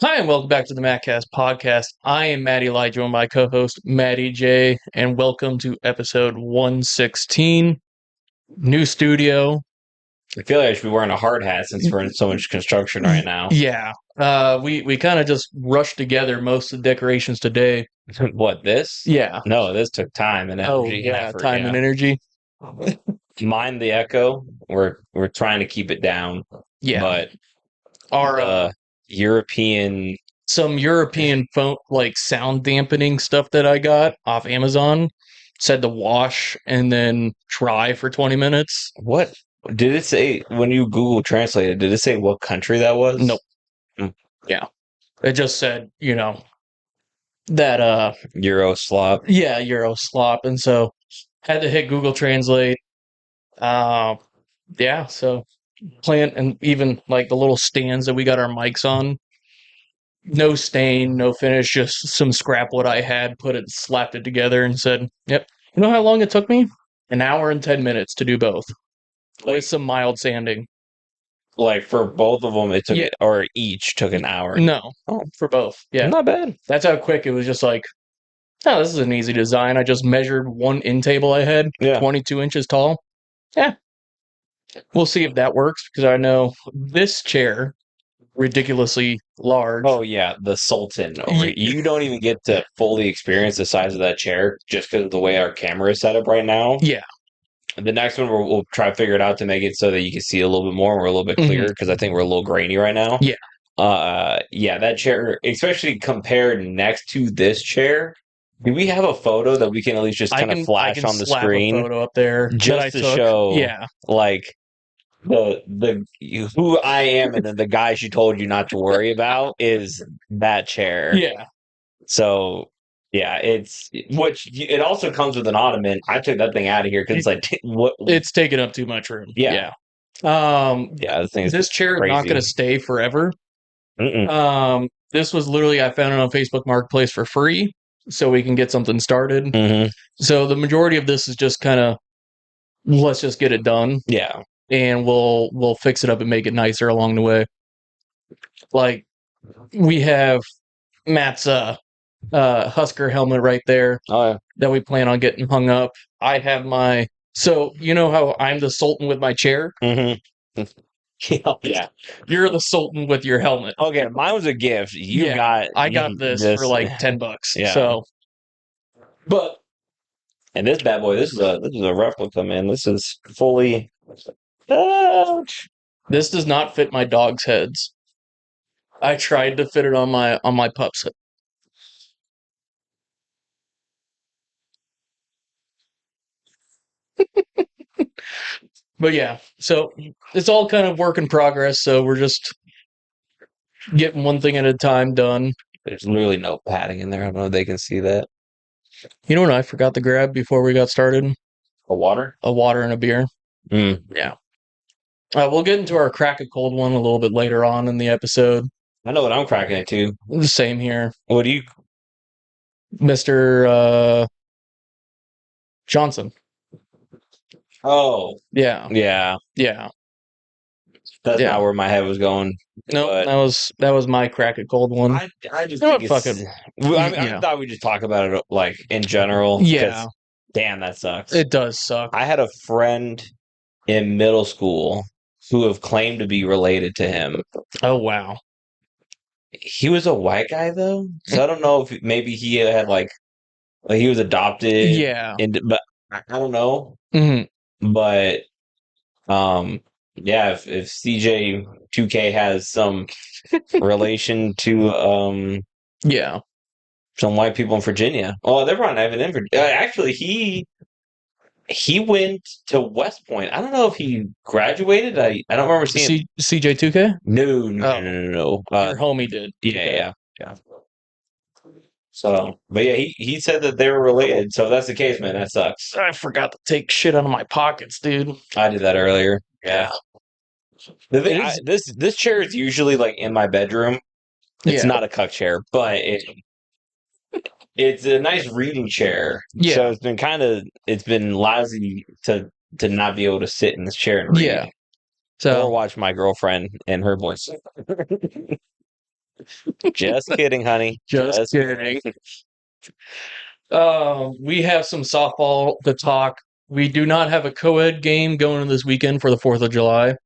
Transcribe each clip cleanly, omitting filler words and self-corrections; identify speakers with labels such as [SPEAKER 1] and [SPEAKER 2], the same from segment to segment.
[SPEAKER 1] Hi, and welcome back to the MattCast podcast. I am Matty Lai, joined by co-host Matty J, and welcome to episode 116. New studio.
[SPEAKER 2] I feel like I should be wearing a hard hat since we're in so much construction right now.
[SPEAKER 1] Yeah. We kind of just rushed together most of the decorations today.
[SPEAKER 2] What, this?
[SPEAKER 1] Yeah.
[SPEAKER 2] No, this took time and
[SPEAKER 1] Oh,
[SPEAKER 2] energy and
[SPEAKER 1] yeah,
[SPEAKER 2] effort.
[SPEAKER 1] time and energy.
[SPEAKER 2] Mind the echo. We're trying to keep it down,
[SPEAKER 1] Yeah.
[SPEAKER 2] but
[SPEAKER 1] Our
[SPEAKER 2] European
[SPEAKER 1] some European phone sound dampening stuff that I got off Amazon said to wash and then dry for 20 minutes.
[SPEAKER 2] what did it say when you Google translated? Did it say what country that was?
[SPEAKER 1] Nope.
[SPEAKER 2] Mm.
[SPEAKER 1] Yeah. It just said, that
[SPEAKER 2] Euro slop.
[SPEAKER 1] yeah, Euro slop. And so had to hit Google Translate. Yeah, so plant and even like the little stands that we got our mics on. No stain, no finish, just some scrap wood I had, slapped it together and said, yep. You know how long it took me? An hour and 10 minutes to do both. With some mild sanding.
[SPEAKER 2] Like for both of them, it took
[SPEAKER 1] Yeah.
[SPEAKER 2] or each took an hour.
[SPEAKER 1] No.
[SPEAKER 2] Oh,
[SPEAKER 1] For both. Yeah.
[SPEAKER 2] not bad.
[SPEAKER 1] That's how quick it was. Just like, oh, this is an easy design. I just measured one end table I had,
[SPEAKER 2] Yeah.
[SPEAKER 1] 22 inches tall. Yeah. We'll see if that works because I know this chair, ridiculously large.
[SPEAKER 2] Oh yeah, the Sultan. You don't even get to fully experience the size of that chair just because of the way our camera is set up right now.
[SPEAKER 1] Yeah.
[SPEAKER 2] The next one we'll try to figure it out to make it so that you can see a little bit more. We're a little bit clearer because I think we're a little grainy right now.
[SPEAKER 1] Yeah.
[SPEAKER 2] Yeah, that chair, especially compared next to this chair. Do we have a photo that we can at least just kind of flash on the screen?
[SPEAKER 1] A photo up there
[SPEAKER 2] just to show,
[SPEAKER 1] yeah,
[SPEAKER 2] like the who I am, and then the guy she told you not to worry about is that chair.
[SPEAKER 1] Yeah.
[SPEAKER 2] So yeah, it also comes with an ottoman. I took that thing out of here because it's like what
[SPEAKER 1] it's taking up too much room.
[SPEAKER 2] Yeah.
[SPEAKER 1] Yeah. This chair is not going to stay forever. This was literally I found it on Facebook Marketplace for free, so we can get something started.
[SPEAKER 2] Mm-hmm.
[SPEAKER 1] So the majority of this is just kind of let's just get it done.
[SPEAKER 2] Yeah.
[SPEAKER 1] And we'll fix it up and make it nicer along the way. Like we have Matt's Husker helmet right there that we plan on getting hung up. I have so you know how I'm the Sultan with my chair?
[SPEAKER 2] Mm-hmm. Yeah.
[SPEAKER 1] You're the Sultan with your helmet.
[SPEAKER 2] Okay, mine was a gift.
[SPEAKER 1] I got this for like $10.
[SPEAKER 2] Yeah.
[SPEAKER 1] So
[SPEAKER 2] and this bad boy, this is a replica, man. This is fully
[SPEAKER 1] this does not fit my dog's heads. I tried to fit it on my pup's head. But yeah, so it's all kind of work in progress. So we're just getting one thing at a time done.
[SPEAKER 2] There's literally no padding in there. I don't know if they can see that.
[SPEAKER 1] You know what I forgot to grab before we got started?
[SPEAKER 2] A water?
[SPEAKER 1] A water and a beer. Yeah. We'll get into our crack a cold one a little bit later on in the episode.
[SPEAKER 2] I know what I'm cracking it to.
[SPEAKER 1] The same here.
[SPEAKER 2] What do you...
[SPEAKER 1] Mr. Johnson.
[SPEAKER 2] Oh.
[SPEAKER 1] Yeah.
[SPEAKER 2] Yeah.
[SPEAKER 1] Yeah.
[SPEAKER 2] That's not where my head was going.
[SPEAKER 1] No, that was my crack a cold one.
[SPEAKER 2] I just think it's... I thought we'd just talk about it like in general.
[SPEAKER 1] Yeah.
[SPEAKER 2] Damn, that sucks.
[SPEAKER 1] It does suck.
[SPEAKER 2] I had a friend in middle school who have claimed to be related to him.
[SPEAKER 1] Oh, wow.
[SPEAKER 2] He was a white guy, though. So I don't know if maybe he had, like he was adopted.
[SPEAKER 1] Yeah.
[SPEAKER 2] But I don't know.
[SPEAKER 1] Mm-hmm.
[SPEAKER 2] But, yeah, if CJ2K has some relation to,
[SPEAKER 1] yeah,
[SPEAKER 2] some white people in Virginia. Oh, they're probably not even in Virginia. Actually, he went to West Point. I don't know if he graduated. I don't remember seeing
[SPEAKER 1] CJ2K.
[SPEAKER 2] No.
[SPEAKER 1] Your homie did.
[SPEAKER 2] Yeah. So, but yeah, he said that they were related. So if that's the case, man, that sucks.
[SPEAKER 1] I forgot to take shit out of my pockets, dude.
[SPEAKER 2] I did that earlier. Yeah. The thing, this chair is usually like in my bedroom. It's not a cuck chair, but it's a nice reading chair.
[SPEAKER 1] Yeah.
[SPEAKER 2] So it's been lousy to not be able to sit in this chair and read.
[SPEAKER 1] Yeah. So
[SPEAKER 2] or watch my girlfriend and her voice. Just kidding, honey.
[SPEAKER 1] Just kidding. We have some softball to talk. We do not have a co-ed game going this weekend for the 4th of July.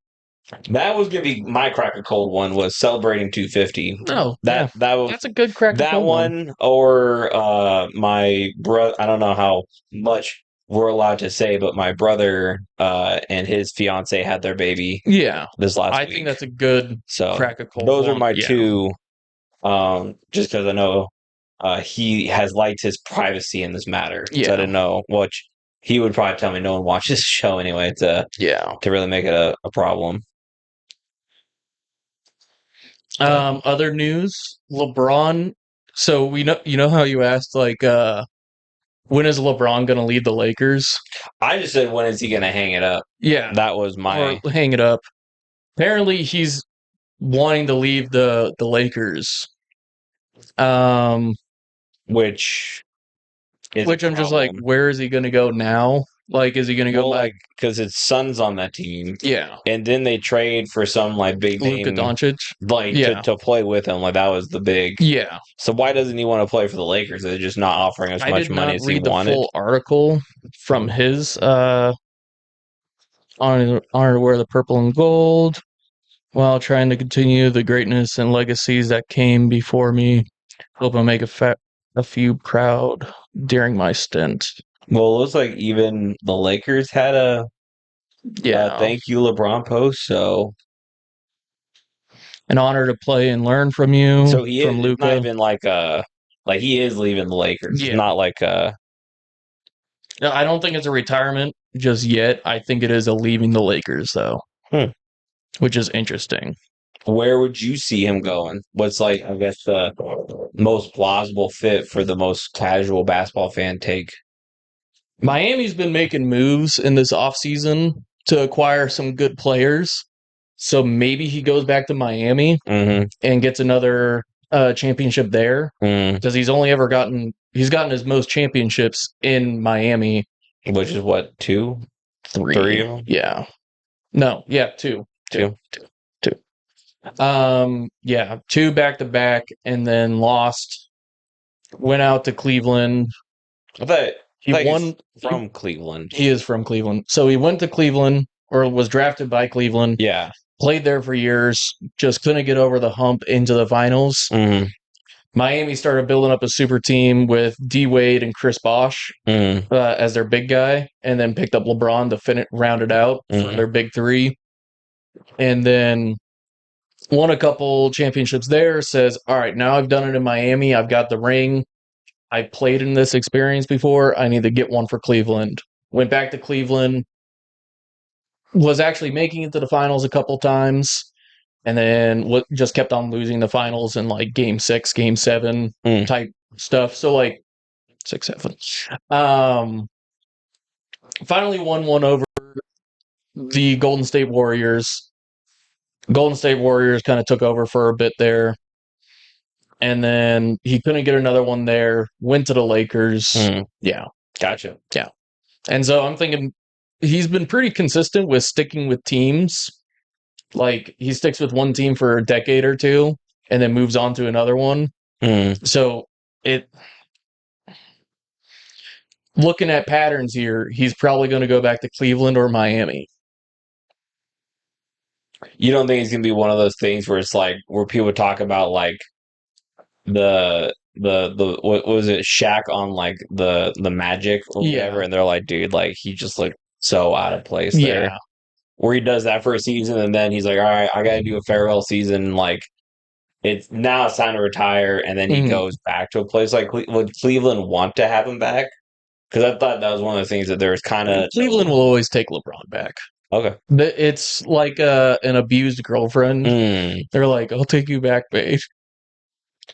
[SPEAKER 2] That was gonna be my crack a cold one. Was celebrating 250.
[SPEAKER 1] Oh,
[SPEAKER 2] that was
[SPEAKER 1] that's a good crack a
[SPEAKER 2] that
[SPEAKER 1] cold
[SPEAKER 2] one. Or my brother. I don't know how much we're allowed to say, but my brother and his fiance had their baby.
[SPEAKER 1] Yeah,
[SPEAKER 2] this last
[SPEAKER 1] I
[SPEAKER 2] week.
[SPEAKER 1] think that's a good
[SPEAKER 2] So
[SPEAKER 1] crack a cold.
[SPEAKER 2] those are my
[SPEAKER 1] yeah.
[SPEAKER 2] two. Just because I know he has liked his privacy in this matter.
[SPEAKER 1] Yeah.
[SPEAKER 2] So I didn't know which he would probably tell me no one watches the show anyway to really make it a problem.
[SPEAKER 1] Other news, LeBron. So we know, you know how you asked like when is LeBron going to leave the Lakers?
[SPEAKER 2] I just said, when is he going to hang it up?
[SPEAKER 1] Yeah,
[SPEAKER 2] that was my
[SPEAKER 1] or hang it up. Apparently, he's wanting to leave the Lakers.
[SPEAKER 2] Which is
[SPEAKER 1] which I'm just like, where is he going to go now? Like, is he going to go
[SPEAKER 2] like because his son's on that team?
[SPEAKER 1] Yeah,
[SPEAKER 2] and then they trade for some like big
[SPEAKER 1] Luka
[SPEAKER 2] name
[SPEAKER 1] Doncic,
[SPEAKER 2] like to play with him. Like that was the big So why doesn't he want to play for the Lakers? They're just not offering as much money as he wanted.
[SPEAKER 1] I did not read the full article from his honor to wear the purple and gold while trying to continue the greatness and legacies that came before me. Hope I make a few proud during my stint.
[SPEAKER 2] Well, it looks like even the Lakers had a thank you LeBron post. So
[SPEAKER 1] an honor to play and learn from you.
[SPEAKER 2] So he
[SPEAKER 1] from
[SPEAKER 2] is
[SPEAKER 1] Luka.
[SPEAKER 2] not even like he is leaving the Lakers. It's not like
[SPEAKER 1] I don't think it's a retirement just yet. I think it is a leaving the Lakers though. Which is interesting.
[SPEAKER 2] Where would you see him going? What's like, I guess, the most plausible fit for the most casual basketball fan take?
[SPEAKER 1] Miami's been making moves in this offseason to acquire some good players. So maybe he goes back to Miami and gets another championship there. Because he's gotten his most championships in Miami.
[SPEAKER 2] Which is what, 2? 3 of them?
[SPEAKER 1] Yeah. No, yeah, 2. 2. 2 back to back, and then lost. Went out to Cleveland.
[SPEAKER 2] I thought
[SPEAKER 1] he won
[SPEAKER 2] from Cleveland.
[SPEAKER 1] He is from Cleveland. So he went to Cleveland, or was drafted by Cleveland.
[SPEAKER 2] Yeah.
[SPEAKER 1] Played there for years. Just couldn't get over the hump into the finals. Miami started building up a super team with D Wade and Chris Bosh as their big guy, and then picked up LeBron to round it out for their big three. And then won a couple championships there. Says, all right, now I've done it in Miami. I've got the ring. I played in this experience before. I need to get one for Cleveland. Went back to Cleveland. Was actually making it to the finals a couple times. And then just kept on losing the finals in like game 6, game 7 type stuff. So like 6, 7. Finally won one over the Golden State Warriors. Golden State Warriors kind of took over for a bit there. And then he couldn't get another one there. Went to the Lakers. Yeah.
[SPEAKER 2] Gotcha.
[SPEAKER 1] Yeah. And so I'm thinking he's been pretty consistent with sticking with teams. Like he sticks with one team for a decade or two and then moves on to another one. So looking at patterns here, he's probably going to go back to Cleveland or Miami.
[SPEAKER 2] You don't think it's going to be one of those things where it's like, where people talk about like the what was it, Shaq on like the Magic or whatever, and they're like, dude, like he just looked so out of place there. Where he does that for a season and then he's like, all right, I got to do a farewell season. Like it's time to retire, and then he goes back to a place like would Cleveland want to have him back? Because I thought that was one of the things that there's kind of
[SPEAKER 1] Cleveland will always take LeBron back.
[SPEAKER 2] Okay,
[SPEAKER 1] it's like an abused girlfriend. They're like, I'll take you back, babe.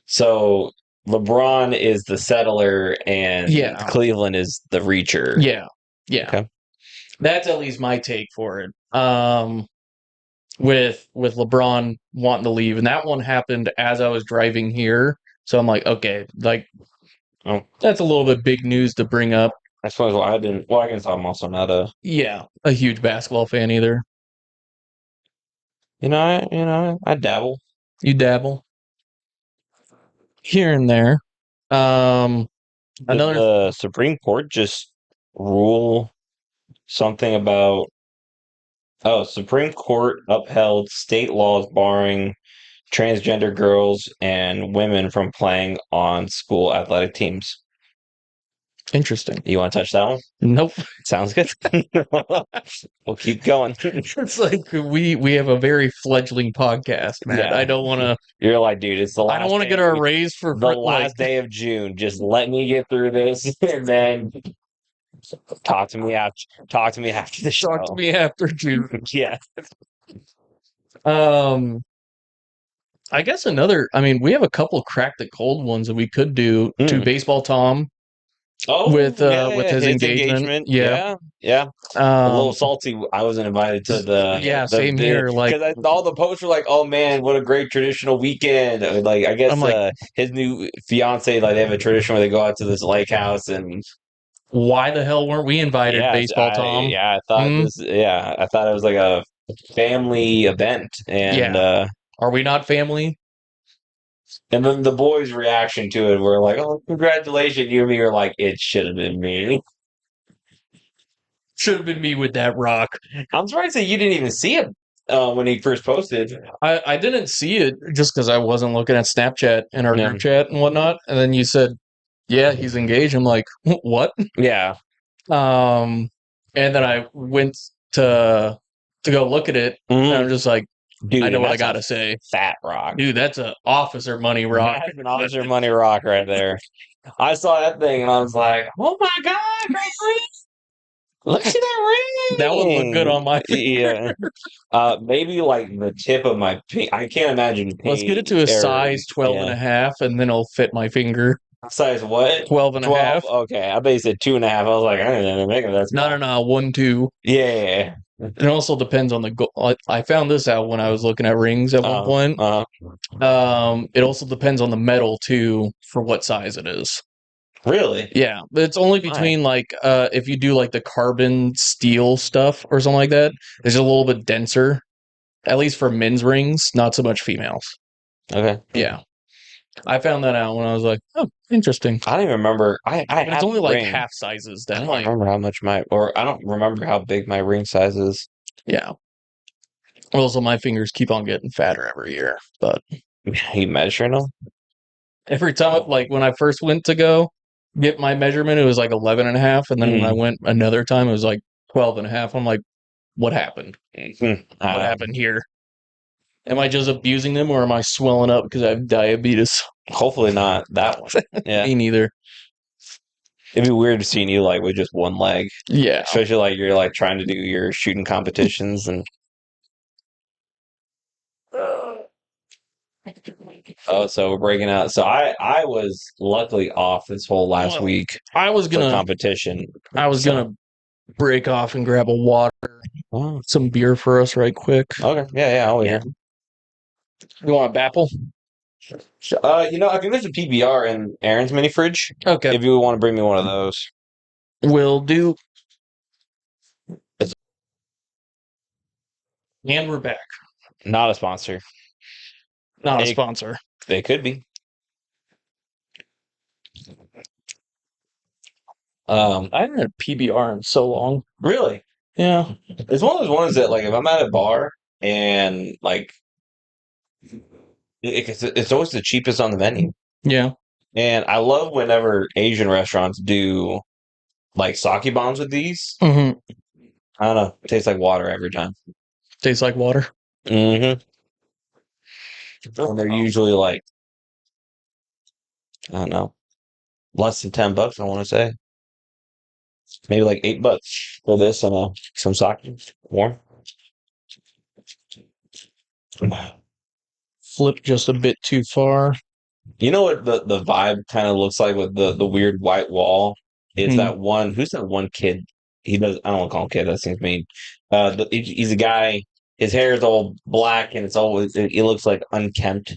[SPEAKER 2] So LeBron is the settler, and Cleveland is the reacher.
[SPEAKER 1] Yeah. Okay. That's at least my take for it. With LeBron wanting to leave, and that one happened as I was driving here. So I'm like, okay, like, that's a little bit big news to bring up.
[SPEAKER 2] I suppose I didn't. Well, I guess I'm also not a
[SPEAKER 1] huge basketball fan either.
[SPEAKER 2] I dabble.
[SPEAKER 1] You dabble. here and there.
[SPEAKER 2] Did the Supreme Court just rule something about? Oh, Supreme Court upheld state laws barring transgender girls and women from playing on school athletic teams.
[SPEAKER 1] Interesting.
[SPEAKER 2] You want to touch that one?
[SPEAKER 1] Nope.
[SPEAKER 2] Sounds good. We'll keep going.
[SPEAKER 1] It's like we have a very fledgling podcast, Matt.
[SPEAKER 2] Yeah.
[SPEAKER 1] I don't want to.
[SPEAKER 2] You're like, dude, it's the last.
[SPEAKER 1] I don't want to get our raise for
[SPEAKER 2] the last day of June. Just let me get through this, and then talk to me after. Talk to me after the show.
[SPEAKER 1] Talk to me after June.
[SPEAKER 2] Yeah.
[SPEAKER 1] I guess another. I mean, we have a couple crack the cold ones that we could do to Baseball Tom.
[SPEAKER 2] Oh,
[SPEAKER 1] with his engagement.
[SPEAKER 2] Yeah. A little salty. I wasn't invited to the
[SPEAKER 1] same here. Like
[SPEAKER 2] because all the posts were like, "Oh man, what a great traditional weekend!" Like I guess his new fiance, like they have a tradition where they go out to this lake house and.
[SPEAKER 1] Why the hell weren't we invited, Baseball Tom?
[SPEAKER 2] I thought I thought it was like a family event, and
[SPEAKER 1] are we not family?
[SPEAKER 2] And then the boys' reaction to it were like, "Oh, congratulations!" You and me were like, "It should have been me."
[SPEAKER 1] Should have been me with that rock.
[SPEAKER 2] I'm surprised that you didn't even see it when he first posted.
[SPEAKER 1] I didn't see it just because I wasn't looking at Snapchat and our group chat and whatnot. And then you said, "Yeah, he's engaged." I'm like, "What?"
[SPEAKER 2] Yeah.
[SPEAKER 1] And then I went to go look at it, and I'm just like, dude, I know what I gotta say.
[SPEAKER 2] Fat rock,
[SPEAKER 1] dude. That's an officer money rock.
[SPEAKER 2] That's an officer money rock right there. I saw that thing and I was like, "Oh my god, look at that ring!"
[SPEAKER 1] That would look good on my finger.
[SPEAKER 2] Yeah. Maybe like the tip of my. I can't imagine.
[SPEAKER 1] Let's get it to a size 12 and a half, and then it'll fit my finger.
[SPEAKER 2] Size what?
[SPEAKER 1] 12 and 12? A half.
[SPEAKER 2] Okay, I bet you said 2.5. I was like, I don't know, make it that small.
[SPEAKER 1] No, 1, 2.
[SPEAKER 2] Yeah.
[SPEAKER 1] It also depends on the goal. I found this out when I was looking at rings at one point. It also depends on the metal too for what size it is.
[SPEAKER 2] Really?
[SPEAKER 1] Yeah, it's only between if you do like the carbon steel stuff or something like that, it's a little bit denser. At least for men's rings, not so much females.
[SPEAKER 2] Okay.
[SPEAKER 1] Yeah. I found that out when I was like, oh, interesting.
[SPEAKER 2] I don't even remember.
[SPEAKER 1] It's only like half sizes.
[SPEAKER 2] I don't remember how much I don't remember how big my ring size is.
[SPEAKER 1] Yeah. Also, my fingers keep on getting fatter every year. But
[SPEAKER 2] you measuring them?
[SPEAKER 1] Every time, like when I first went to go get my measurement, it was like 11 and a half. And then when I went another time, it was like 12 and a half. I'm like, what happened? What happened here? Am I just abusing them or am I swelling up because I have diabetes?
[SPEAKER 2] Hopefully not that one. Yeah.
[SPEAKER 1] Me neither.
[SPEAKER 2] It'd be weird seeing you like with just one leg.
[SPEAKER 1] Yeah.
[SPEAKER 2] Especially like you're like trying to do your shooting competitions and so we're breaking out. So I was luckily off this whole last week.
[SPEAKER 1] I was gonna
[SPEAKER 2] competition.
[SPEAKER 1] I was gonna break off and grab a water, some beer for us right quick.
[SPEAKER 2] Okay. Yeah, I'll hear.
[SPEAKER 1] You want a Bapple?
[SPEAKER 2] I think there's a PBR in Aaron's mini fridge.
[SPEAKER 1] Okay.
[SPEAKER 2] If you want to bring me one of those.
[SPEAKER 1] Will do. And we're back.
[SPEAKER 2] Not a sponsor.
[SPEAKER 1] Not a sponsor.
[SPEAKER 2] They could be.
[SPEAKER 1] I haven't had a PBR in so long.
[SPEAKER 2] Really?
[SPEAKER 1] Yeah.
[SPEAKER 2] It's one of those ones that, like, if I'm at a bar and, like, it's always the cheapest on the menu.
[SPEAKER 1] Yeah.
[SPEAKER 2] And I love whenever Asian restaurants do, like, sake bombs with these.
[SPEAKER 1] Mm-hmm.
[SPEAKER 2] I don't know. It tastes like water every time.
[SPEAKER 1] Tastes like water?
[SPEAKER 2] Mm-hmm. And they're usually, like, I don't know, less than $10, I want to say. Maybe like $8 for this and some sake. Warm.
[SPEAKER 1] Flip just a bit too far.
[SPEAKER 2] You know what the vibe kind of looks like with the weird white wall? It's that one. Who's that one kid? He does. I don't want to call him kid. That seems mean. He's a guy. His hair is all black and it looks like unkempt,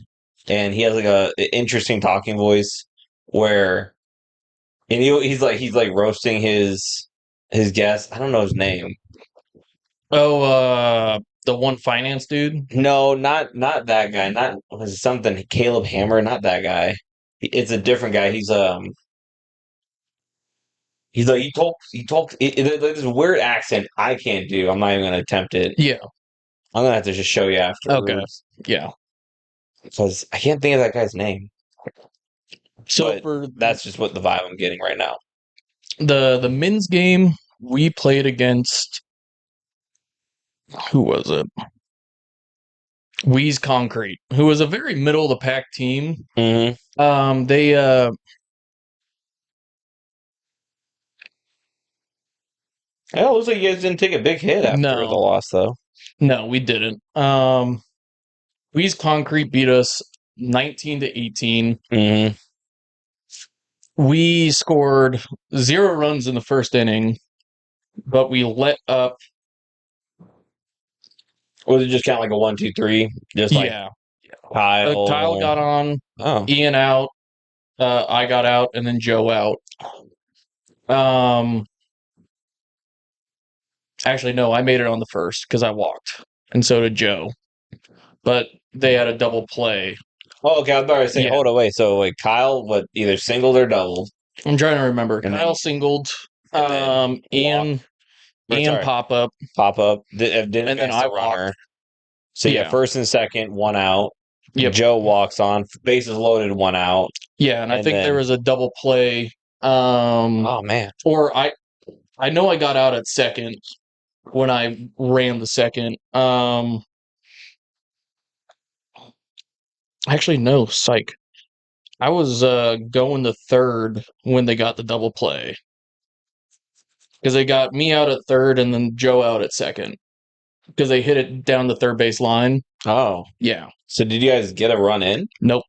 [SPEAKER 2] and he has like an interesting talking voice where, and he's like roasting his guest. I don't know his name.
[SPEAKER 1] Oh, the one finance dude?
[SPEAKER 2] No, not that guy. Not was it something Caleb Hammer. Not that guy. It's a different guy. He's like he talks this weird accent I can't do. I'm not even gonna attempt it.
[SPEAKER 1] Yeah.
[SPEAKER 2] I'm gonna have to just show you
[SPEAKER 1] Okay.
[SPEAKER 2] afterwards.
[SPEAKER 1] Yeah.
[SPEAKER 2] Because I can't think of that guy's name.
[SPEAKER 1] So
[SPEAKER 2] But
[SPEAKER 1] for
[SPEAKER 2] that's just what the vibe I'm getting right now.
[SPEAKER 1] the men's game, we played against who was it? Wheeze Concrete, who was a very middle of the pack team.
[SPEAKER 2] Mm-hmm.
[SPEAKER 1] They
[SPEAKER 2] It looks like you guys didn't take a big hit after the loss, though.
[SPEAKER 1] No, we didn't. Wheeze Concrete beat us 19-18.
[SPEAKER 2] Mm-hmm.
[SPEAKER 1] We scored 0 runs in the first inning, but we let up.
[SPEAKER 2] Was it just kind of like a 1-2-3? Just like Kyle.
[SPEAKER 1] Kyle got on,
[SPEAKER 2] Oh.
[SPEAKER 1] Ian out, I got out, and then Joe out. Actually, no, I made it on the first because I walked, and so did Joe. But they had a double play.
[SPEAKER 2] Oh, okay. I was about to say, hold on, wait. So, like, Kyle, what, either singled or doubled?
[SPEAKER 1] I'm trying to remember.
[SPEAKER 2] And
[SPEAKER 1] Kyle singled. Ian pop up.
[SPEAKER 2] Pop up. Didn't
[SPEAKER 1] and then I
[SPEAKER 2] runner.
[SPEAKER 1] walked.
[SPEAKER 2] So you got first and second, one out.
[SPEAKER 1] Yep.
[SPEAKER 2] Joe walks on, bases loaded, one out.
[SPEAKER 1] Yeah, and I think there was a double play.
[SPEAKER 2] Oh man.
[SPEAKER 1] Or I know I got out at second when I ran the second. Actually, no, psych. I was going to third when they got the double play. Because they got me out at third and then Joe out at second. Because they hit it down the third base line.
[SPEAKER 2] Oh.
[SPEAKER 1] Yeah.
[SPEAKER 2] So did you guys get a run in?
[SPEAKER 1] Nope.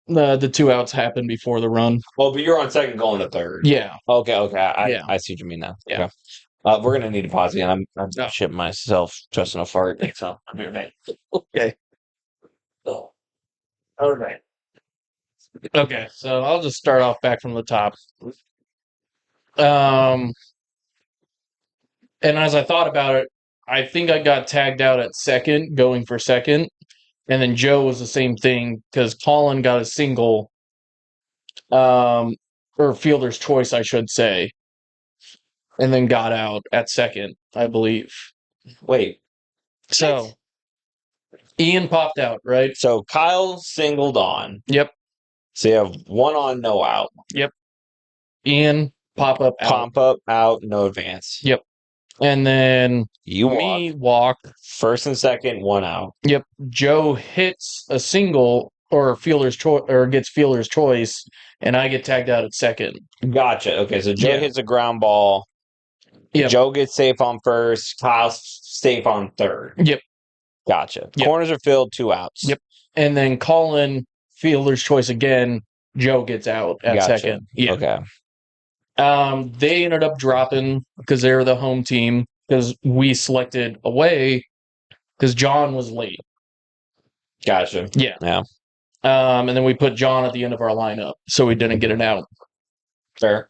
[SPEAKER 1] The 2 outs happened before the run.
[SPEAKER 2] Oh, but you're on second going to third.
[SPEAKER 1] Yeah.
[SPEAKER 2] Okay. I see what you mean now.
[SPEAKER 1] Yeah.
[SPEAKER 2] Okay. We're going to need to pause again. I'm shitting myself just in a fart. So I'll be right back. Okay.
[SPEAKER 1] Oh. All right. Okay, so I'll just start off back from the top. And as I thought about it, I think I got tagged out at second, going for second. And then Joe was the same thing because Colin got a single, or fielder's choice, I should say, and then got out at second, I believe.
[SPEAKER 2] Wait.
[SPEAKER 1] So Ian popped out, right?
[SPEAKER 2] So Kyle singled on.
[SPEAKER 1] Yep.
[SPEAKER 2] So you have one on, no out.
[SPEAKER 1] Yep. Ian pop up out.
[SPEAKER 2] Pump up, out, no advance.
[SPEAKER 1] Yep. And then
[SPEAKER 2] you
[SPEAKER 1] walk.
[SPEAKER 2] First and second, one out.
[SPEAKER 1] Yep. Joe hits a single or fielder's choice or gets fielder's choice, and I get tagged out at second.
[SPEAKER 2] Gotcha. Okay, so Joe hits a ground ball. Yep. Joe gets safe on first. Kyle's safe on third.
[SPEAKER 1] Yep.
[SPEAKER 2] Gotcha. Yep. Corners are filled, 2 outs.
[SPEAKER 1] Yep. And then Colin fielder's choice again. Joe gets out at second. Yeah.
[SPEAKER 2] Okay.
[SPEAKER 1] They ended up dropping because they were the home team because we selected away because John was late.
[SPEAKER 2] Gotcha.
[SPEAKER 1] Yeah.
[SPEAKER 2] Yeah.
[SPEAKER 1] And then we put John at the end of our lineup so we didn't get it out.
[SPEAKER 2] Fair.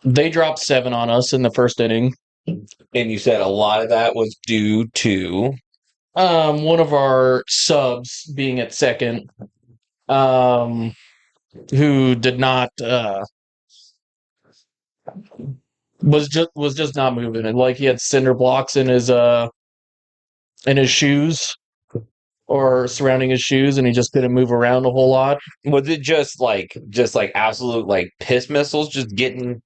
[SPEAKER 1] They dropped 7 on us in the first inning.
[SPEAKER 2] And you said a lot of that was due to
[SPEAKER 1] one of our subs being at second. Who did not was just not moving, and like he had cinder blocks in his shoes or surrounding his shoes, and he just couldn't move around a whole lot.
[SPEAKER 2] Was it just like absolute like piss missiles, just getting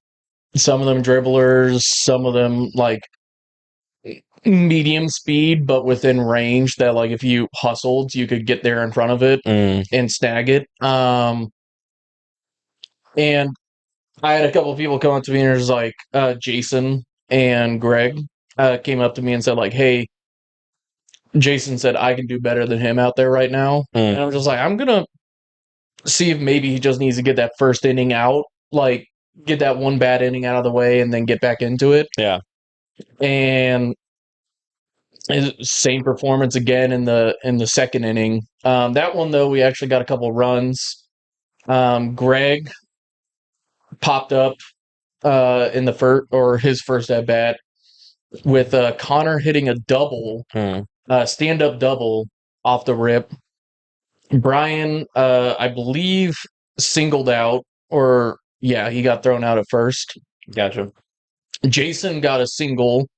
[SPEAKER 1] some of them dribblers, some of them like medium speed, but within range that like if you hustled, you could get there in front of it and snag it. And I had a couple of people come up to me and it was like Jason and Greg came up to me and said like, hey, Jason said I can do better than him out there right now. And I'm just like, I'm going to see if maybe he just needs to get that first inning out, like get that one bad inning out of the way and then get back into it.
[SPEAKER 2] Yeah.
[SPEAKER 1] And same performance again in the second inning. That one though, we actually got a couple runs. Greg popped up in the first or his first at bat with Connor hitting a double, stand up double off the rip, Brian, I believe, singled out, or yeah, he got thrown out at first.
[SPEAKER 2] Gotcha.
[SPEAKER 1] Jason got a single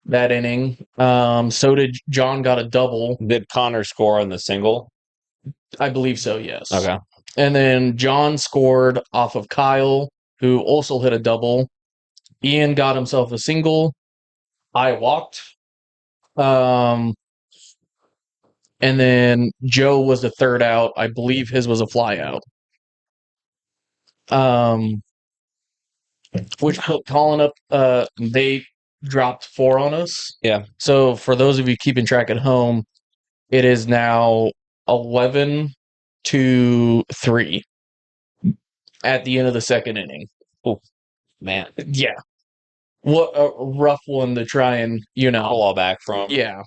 [SPEAKER 1] that inning. So did John, got a double.
[SPEAKER 2] Did Connor score on the single?
[SPEAKER 1] I believe so, yes.
[SPEAKER 2] Okay.
[SPEAKER 1] And then John scored off of Kyle, who also hit a double. Ian got himself a single. I walked. And then Joe was the third out. I believe his was a fly out. Which put Colin up. They dropped 4 on us.
[SPEAKER 2] Yeah.
[SPEAKER 1] So for those of you keeping track at home, it is now 11-3 at the end of the second inning.
[SPEAKER 2] Oh, man.
[SPEAKER 1] Yeah. What a rough one to try and,
[SPEAKER 2] claw back from.
[SPEAKER 1] Yeah.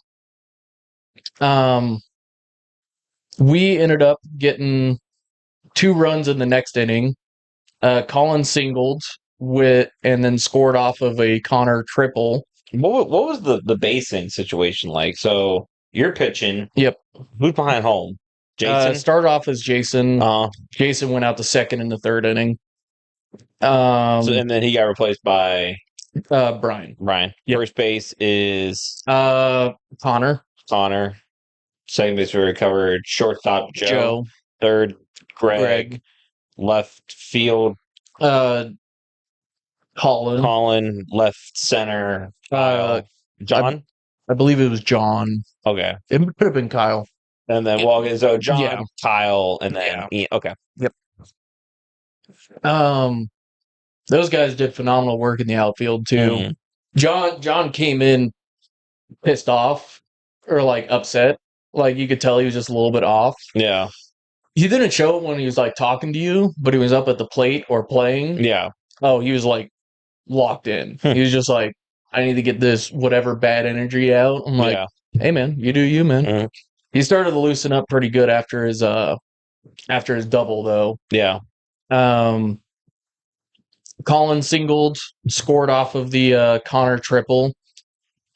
[SPEAKER 1] We ended up getting 2 runs in the next inning. Colin singled and then scored off of a Connor triple.
[SPEAKER 2] What was the basing situation like? So you're pitching.
[SPEAKER 1] Yep.
[SPEAKER 2] Who's behind home? Jason?
[SPEAKER 1] Started off as Jason. Jason went out the second and the third inning.
[SPEAKER 2] And then he got replaced by
[SPEAKER 1] Brian.
[SPEAKER 2] Yep. First base is
[SPEAKER 1] Connor.
[SPEAKER 2] Second base we recovered. Shortstop Joe. Third Greg. Left field Colin. Left center Kyle. John?
[SPEAKER 1] I believe it was John.
[SPEAKER 2] Okay.
[SPEAKER 1] It could have been Kyle.
[SPEAKER 2] And then so John, Kyle, and then Ian. Okay.
[SPEAKER 1] Yep. Those guys did phenomenal work in the outfield too. Mm-hmm. John came in pissed off or like upset. Like you could tell he was just a little bit off.
[SPEAKER 2] Yeah.
[SPEAKER 1] He didn't show it when he was like talking to you, but he was up at the plate or playing.
[SPEAKER 2] Yeah.
[SPEAKER 1] Oh, he was like locked in. He was just like, I need to get this whatever bad energy out. I'm like, hey man, you do you, man. Mm-hmm. He started to loosen up pretty good after his double though.
[SPEAKER 2] Yeah.
[SPEAKER 1] Colin singled, scored off of the Connor triple.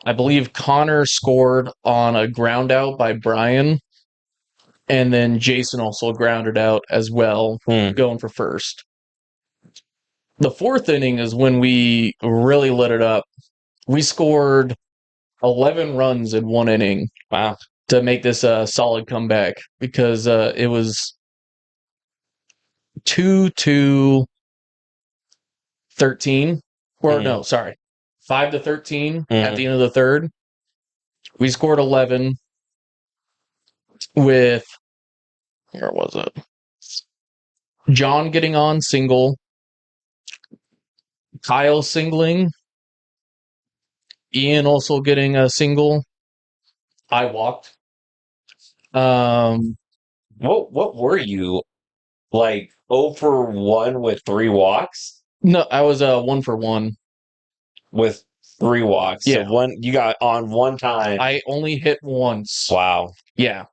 [SPEAKER 1] I believe Connor scored on a ground out by Brian. And then Jason also grounded out as well, going for first. The fourth inning is when we really lit it up. We scored 11 runs in 1 inning.
[SPEAKER 2] Wow.
[SPEAKER 1] To make this a solid comeback because it was 2-13. Or no, sorry. 5-13 at the end of the third. We scored 11 with, where was it? John getting on single, Kyle singling, Ian also getting a single. I walked.
[SPEAKER 2] What were you? Like 0 for 1 with 3 walks?
[SPEAKER 1] No, I was 1 for 1.
[SPEAKER 2] With 3 walks.
[SPEAKER 1] Yeah.
[SPEAKER 2] So you got on 1 time.
[SPEAKER 1] I only hit once.
[SPEAKER 2] Wow.
[SPEAKER 1] Yeah.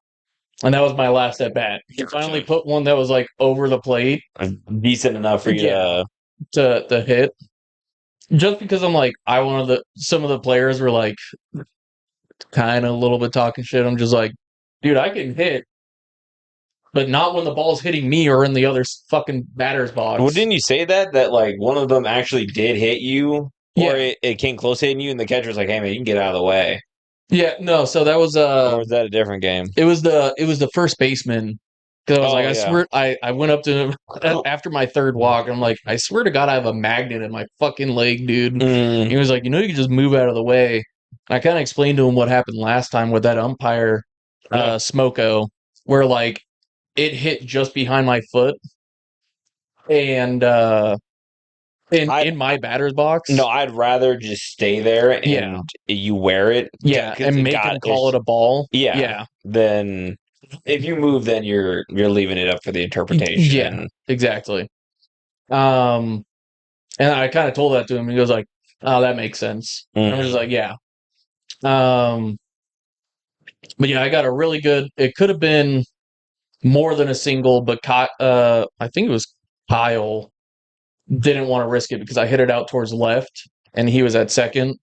[SPEAKER 1] And that was my last at bat. He finally put one that was like over the plate.
[SPEAKER 2] Decent enough for you
[SPEAKER 1] to hit. Just because I'm like, some of the players were like kind of a little bit talking shit. I'm just like, dude, I can hit, but not when the ball's hitting me or in the other fucking batter's box.
[SPEAKER 2] Well, didn't you say that like one of them actually did hit you? Or it came close hitting you and the catcher was like, hey man, you can get out of the way.
[SPEAKER 1] Yeah, no, so that was
[SPEAKER 2] or was that a different game?
[SPEAKER 1] It was the first baseman. Because I was I swear, I went up to him after my third walk. I'm like, I swear to God, I have a magnet in my fucking leg, dude. He was like, you can just move out of the way. And I kind of explained to him what happened last time with that umpire, Smoko, where like it hit just behind my foot, and in my batter's box.
[SPEAKER 2] No, I'd rather just stay there and you wear it.
[SPEAKER 1] Yeah, and make him call it a ball.
[SPEAKER 2] Yeah. Then if you move, then you're leaving it up for the interpretation.
[SPEAKER 1] Yeah, exactly. And I kind of told that to him. He goes like, "Oh, that makes sense." And I was like, "Yeah." But yeah, I got a really good. It could have been more than a single, but I think it was Kyle didn't want to risk it because I hit it out towards left, and he was at second.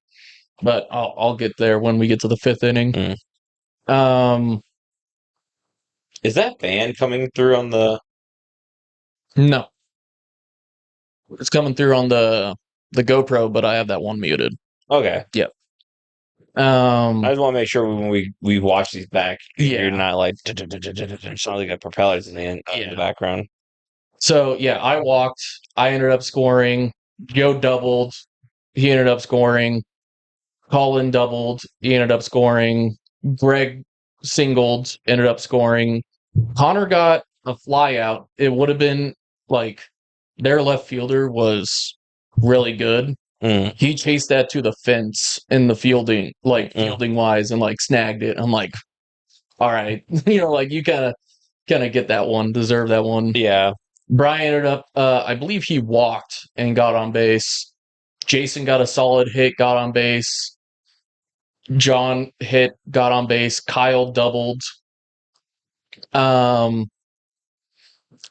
[SPEAKER 1] But I'll get there when we get to the fifth inning.
[SPEAKER 2] Is that band coming through on the?
[SPEAKER 1] No, it's coming through on the GoPro, but I have that one muted.
[SPEAKER 2] Okay.
[SPEAKER 1] Yep.
[SPEAKER 2] I just want to make sure when we watch these back, you're
[SPEAKER 1] Yeah.
[SPEAKER 2] not like sound like propellers in the background.
[SPEAKER 1] So yeah, I walked. I ended up scoring. Joe doubled. He ended up scoring. Colin doubled. He ended up scoring. Greg singled. Ended up scoring. Connor got a fly out. It would have been like their left fielder was really good. He chased that to the fence in the fielding, like fielding wise, and like snagged it. I'm like, all right, like you kind of get that one, deserve that one.
[SPEAKER 2] Yeah.
[SPEAKER 1] Brian ended up, I believe he walked and got on base. Jason got a solid hit, got on base. John hit, got on base. Kyle doubled. And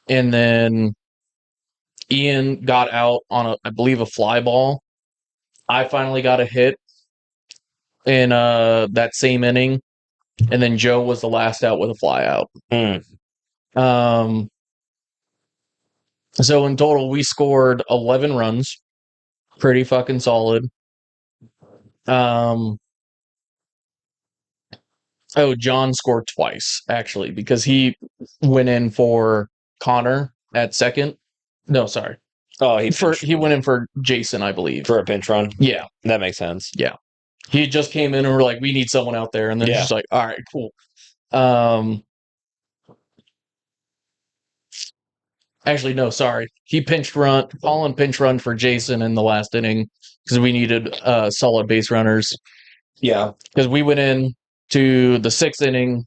[SPEAKER 1] then Ian got out on I believe, a fly ball. I finally got a hit in that same inning, and then Joe was the last out with a fly out. So in total, we scored 11 runs, pretty fucking solid. Oh, John scored twice actually because he went in for Connor at second. No, sorry.
[SPEAKER 2] Oh,
[SPEAKER 1] he went in for Jason, I believe,
[SPEAKER 2] for a pinch run.
[SPEAKER 1] Yeah,
[SPEAKER 2] that makes sense.
[SPEAKER 1] Yeah. He just came in and we're like, we need someone out there. And then he's just like, all right, cool. Actually, no, sorry. Colin pinch run for Jason in the last inning because we needed solid base runners.
[SPEAKER 2] Yeah.
[SPEAKER 1] Because we went in to the sixth inning.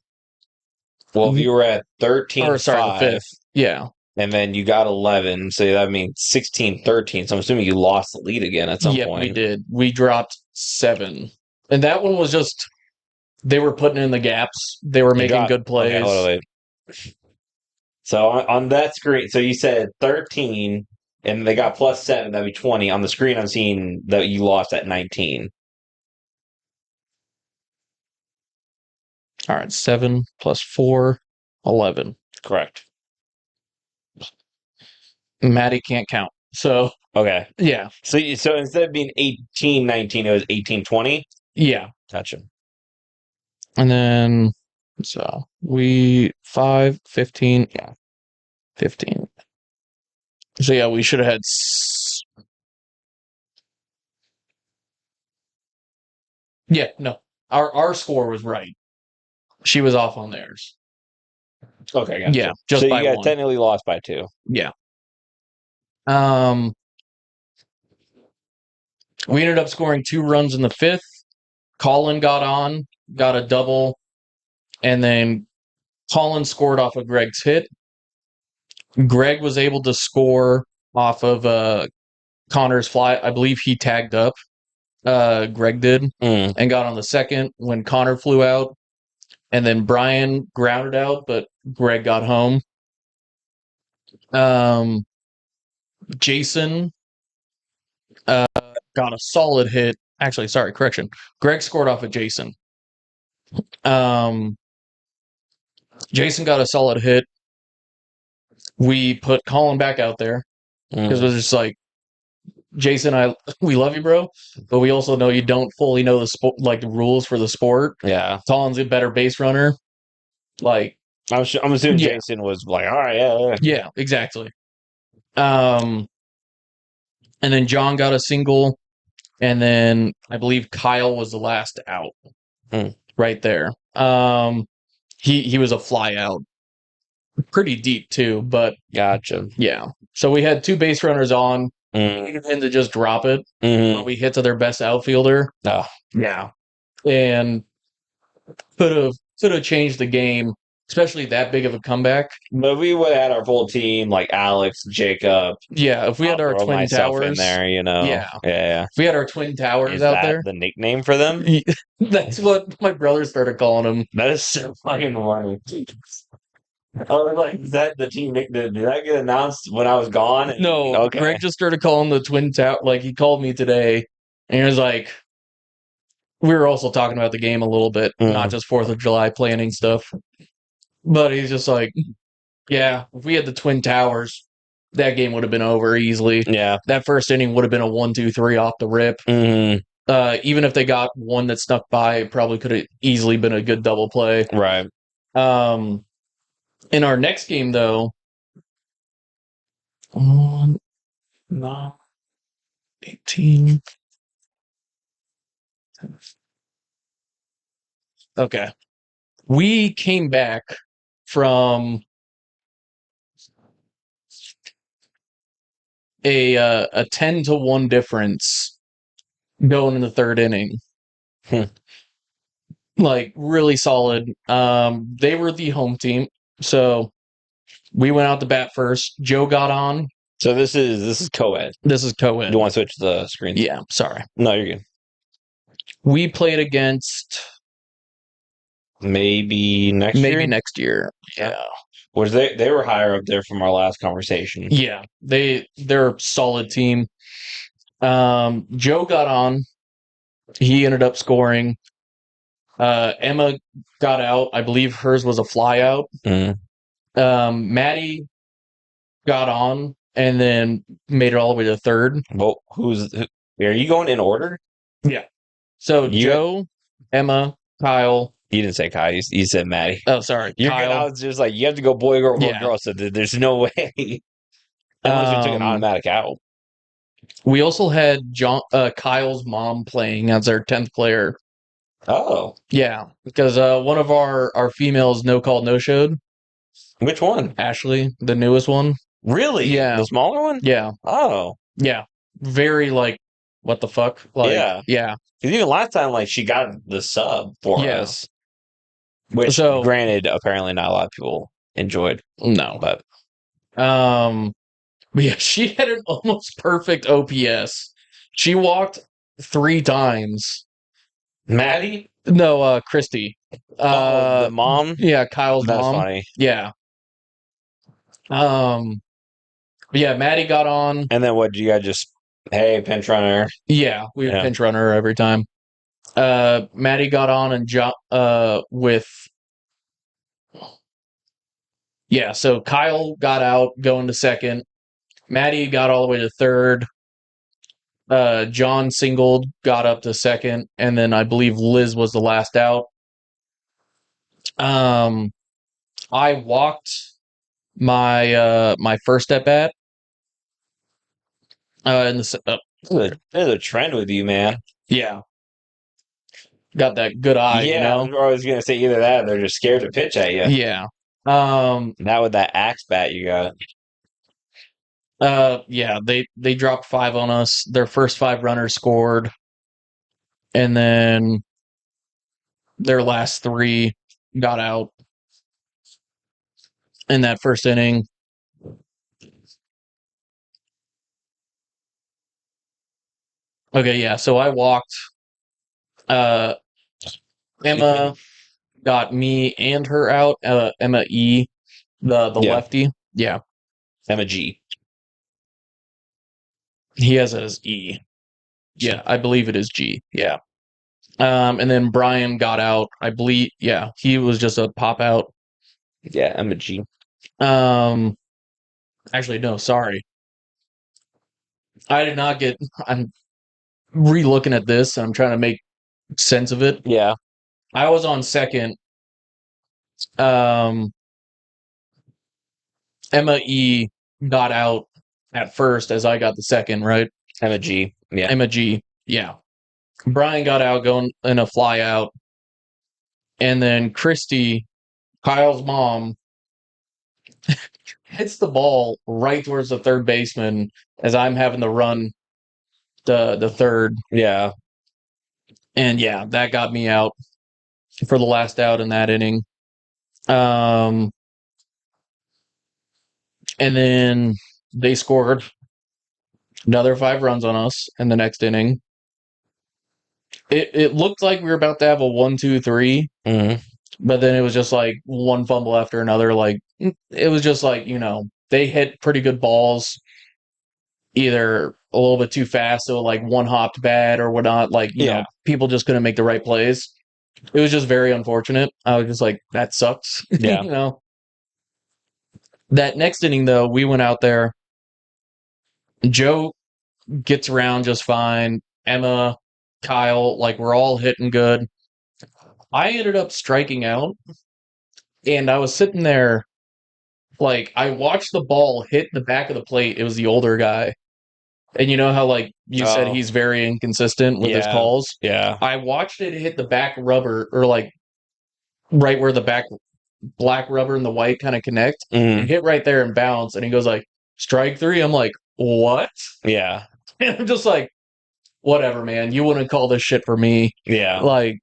[SPEAKER 2] Well, if you were at 13
[SPEAKER 1] or sorry, the fifth. Yeah.
[SPEAKER 2] And then you got 11, so that means 16-13. So I'm assuming you lost the lead again at some point.
[SPEAKER 1] We did. We dropped 7. And that one was just, they were putting in the gaps. They were making good plays.
[SPEAKER 2] Okay, so on that screen, so you said 13, and they got +7, that'd be 20. On the screen, I'm seeing that you lost at 19.
[SPEAKER 1] All right, 7 + 4, 11.
[SPEAKER 2] Correct.
[SPEAKER 1] Maddie can't count. So
[SPEAKER 2] okay,
[SPEAKER 1] yeah.
[SPEAKER 2] So instead of being 18-19, it was 18-20.
[SPEAKER 1] Yeah,
[SPEAKER 2] gotcha.
[SPEAKER 1] And then so we 5, 15, 15. So yeah, we should have had. Yeah, no, our score was right. She was off on theirs.
[SPEAKER 2] Okay, gotcha.
[SPEAKER 1] Yeah, just
[SPEAKER 2] so
[SPEAKER 1] by
[SPEAKER 2] you got
[SPEAKER 1] one.
[SPEAKER 2] technically lost by 2.
[SPEAKER 1] Yeah. We ended up scoring 2 runs in the 5th. Colin got a double, and then Colin scored off of Greg's hit. Greg was able to score off of Connor's fly. I believe he tagged up. Greg did, and got on the second when Connor flew out. And then Brian grounded out, but Greg got home. Jason got a solid hit. Actually, sorry, correction. Greg scored off of Jason. Jason got a solid hit. We put Colin back out there because it was just like, Jason, we love you, bro, but we also know you don't fully know the sport, like the rules for the sport.
[SPEAKER 2] Yeah,
[SPEAKER 1] Colin's a better base runner. Like,
[SPEAKER 2] I'm assuming Jason was like, all right,
[SPEAKER 1] yeah, exactly. And then John got a single, and then I believe Kyle was the last out. Right there. He was a fly out, pretty deep too, but
[SPEAKER 2] gotcha.
[SPEAKER 1] Yeah. So we had 2 base runners on. We needed to just drop it. But we hit to their best outfielder.
[SPEAKER 2] Oh,
[SPEAKER 1] yeah, and could have changed the game, especially that big of a comeback.
[SPEAKER 2] But we would have had our full team, like Alex, Jacob.
[SPEAKER 1] Yeah, if we had our twin towers
[SPEAKER 2] in there,
[SPEAKER 1] Yeah.
[SPEAKER 2] If
[SPEAKER 1] we had our twin towers
[SPEAKER 2] Is
[SPEAKER 1] out
[SPEAKER 2] that
[SPEAKER 1] there.
[SPEAKER 2] the nickname for them?
[SPEAKER 1] That's what my brother started calling them.
[SPEAKER 2] That is so fucking funny. I was like, is that the team nickname? Did that get announced when I was gone?
[SPEAKER 1] No,
[SPEAKER 2] Okay.
[SPEAKER 1] Greg just started calling the twin tower. Like, he called me today, and he was like, we were also talking about the game a little bit, not just 4th of July planning stuff. But he's just like, yeah, if we had the Twin Towers, that game would have been over easily.
[SPEAKER 2] Yeah.
[SPEAKER 1] That first inning would have been a 1-2-3 off the rip.
[SPEAKER 2] Mm-hmm.
[SPEAKER 1] Even if they got one that snuck by, it probably could have easily been a good double play.
[SPEAKER 2] Right.
[SPEAKER 1] In our next game, though, 1, 9, 18. Okay. We came back from a 10-1 difference going in the third inning. Like, really solid. They were the home team, so we went out to bat first. Joe got on.
[SPEAKER 2] So this is co-ed.
[SPEAKER 1] This is co-ed.
[SPEAKER 2] You want to switch the screen?
[SPEAKER 1] Yeah, sorry.
[SPEAKER 2] No, you're good.
[SPEAKER 1] We played against
[SPEAKER 2] maybe next
[SPEAKER 1] year. Yeah.
[SPEAKER 2] Was they were higher up there from our last conversation.
[SPEAKER 1] Yeah. They're a solid team. Joe got on. He ended up scoring. Emma got out. I believe hers was a fly out.
[SPEAKER 2] Mm-hmm.
[SPEAKER 1] Maddie got on and then made it all the way to third.
[SPEAKER 2] Well, are you going in order?
[SPEAKER 1] Yeah. So Joe, Emma, Kyle.
[SPEAKER 2] You didn't say Kyle. You said Maddie.
[SPEAKER 1] Oh, sorry.
[SPEAKER 2] Kyle. I was just like, you have to go boy, girl, girl. So there's no way. Unless we took an automatic out.
[SPEAKER 1] We also had Kyle's mom playing as our 10th player.
[SPEAKER 2] Oh.
[SPEAKER 1] Yeah, because one of our females no called, no showed.
[SPEAKER 2] Which one?
[SPEAKER 1] Ashley, the newest one.
[SPEAKER 2] Really?
[SPEAKER 1] Yeah.
[SPEAKER 2] The smaller one?
[SPEAKER 1] Yeah.
[SPEAKER 2] Oh.
[SPEAKER 1] Yeah. Very, like, what the fuck? Like, yeah.
[SPEAKER 2] Because even last time, like, she got the sub for us. Which, granted, apparently not a lot of people enjoyed.
[SPEAKER 1] No.
[SPEAKER 2] But
[SPEAKER 1] yeah, she had an almost perfect OPS. She walked 3 times.
[SPEAKER 2] Maddie?
[SPEAKER 1] No, Christy.
[SPEAKER 2] The mom?
[SPEAKER 1] Yeah, Kyle's mom.
[SPEAKER 2] That's funny.
[SPEAKER 1] Yeah. Yeah, Maddie got on.
[SPEAKER 2] And then what, you guys just, hey, pinch runner? Yeah,
[SPEAKER 1] we would pinch runner every time. Maddie got on and with... Yeah, so Kyle got out going to second. Maddie got all the way to third. John singled, got up to second, and then I believe Liz was the last out. I walked my first at bat. There's
[SPEAKER 2] a trend with you, man.
[SPEAKER 1] Yeah, got that good eye.
[SPEAKER 2] Yeah, I was gonna say either that, or they're just scared to pitch at you.
[SPEAKER 1] Yeah.
[SPEAKER 2] Not with that axe bat you got.
[SPEAKER 1] Yeah, they dropped 5 on us. Their first 5 runners scored, and then their last 3 got out in that first inning. Okay, yeah. So I walked. Emma got me and her out. Emma E, the lefty. Yeah.
[SPEAKER 2] Emma G.
[SPEAKER 1] He has it as E. Yeah, I believe it is G. Yeah. And then Brian got out. I believe. Yeah, he was just a pop out.
[SPEAKER 2] Yeah, Emma G.
[SPEAKER 1] Actually, no. Sorry. I did not get. I'm re-looking at this. And I'm trying to make sense of it.
[SPEAKER 2] Yeah.
[SPEAKER 1] I was on second. Emma E got out at first as I got the second, right?
[SPEAKER 2] Emma G. Yeah.
[SPEAKER 1] Emma G. Yeah. Brian got out going in a fly out. And then Christy, Kyle's mom, hits the ball right towards the third baseman as I'm having to run the third.
[SPEAKER 2] Yeah.
[SPEAKER 1] And yeah, that got me out for the last out in that inning. And then they scored another 5 runs on us in the next inning. It looked like we were about to have a 1-2-3, but then it was just like one fumble after another. Like, it was just like, they hit pretty good balls, either a little bit too fast, so like one hopped bad or whatnot. Like, you know, people just couldn't make the right plays. It was just very unfortunate. I was just like, that sucks.
[SPEAKER 2] Yeah.
[SPEAKER 1] You know? That next inning, though, we went out there. Joe gets around just fine. Emma, Kyle, like, we're all hitting good. I ended up striking out, and I was sitting there, like, I watched the ball hit the back of the plate. It was the older guy. And you know how, like, you said
[SPEAKER 2] Oh,
[SPEAKER 1] he's very inconsistent with his
[SPEAKER 2] yeah.
[SPEAKER 1] calls?
[SPEAKER 2] Yeah.
[SPEAKER 1] I watched it hit the back rubber, or, like, right where the back black rubber and the white kind of connect.
[SPEAKER 2] Mm,
[SPEAKER 1] It hit right there and bounce. And he goes, like, strike three. I'm like, what?
[SPEAKER 2] yeah.
[SPEAKER 1] And I'm just like, whatever, man. You wouldn't call this shit for me.
[SPEAKER 2] Yeah.
[SPEAKER 1] Like,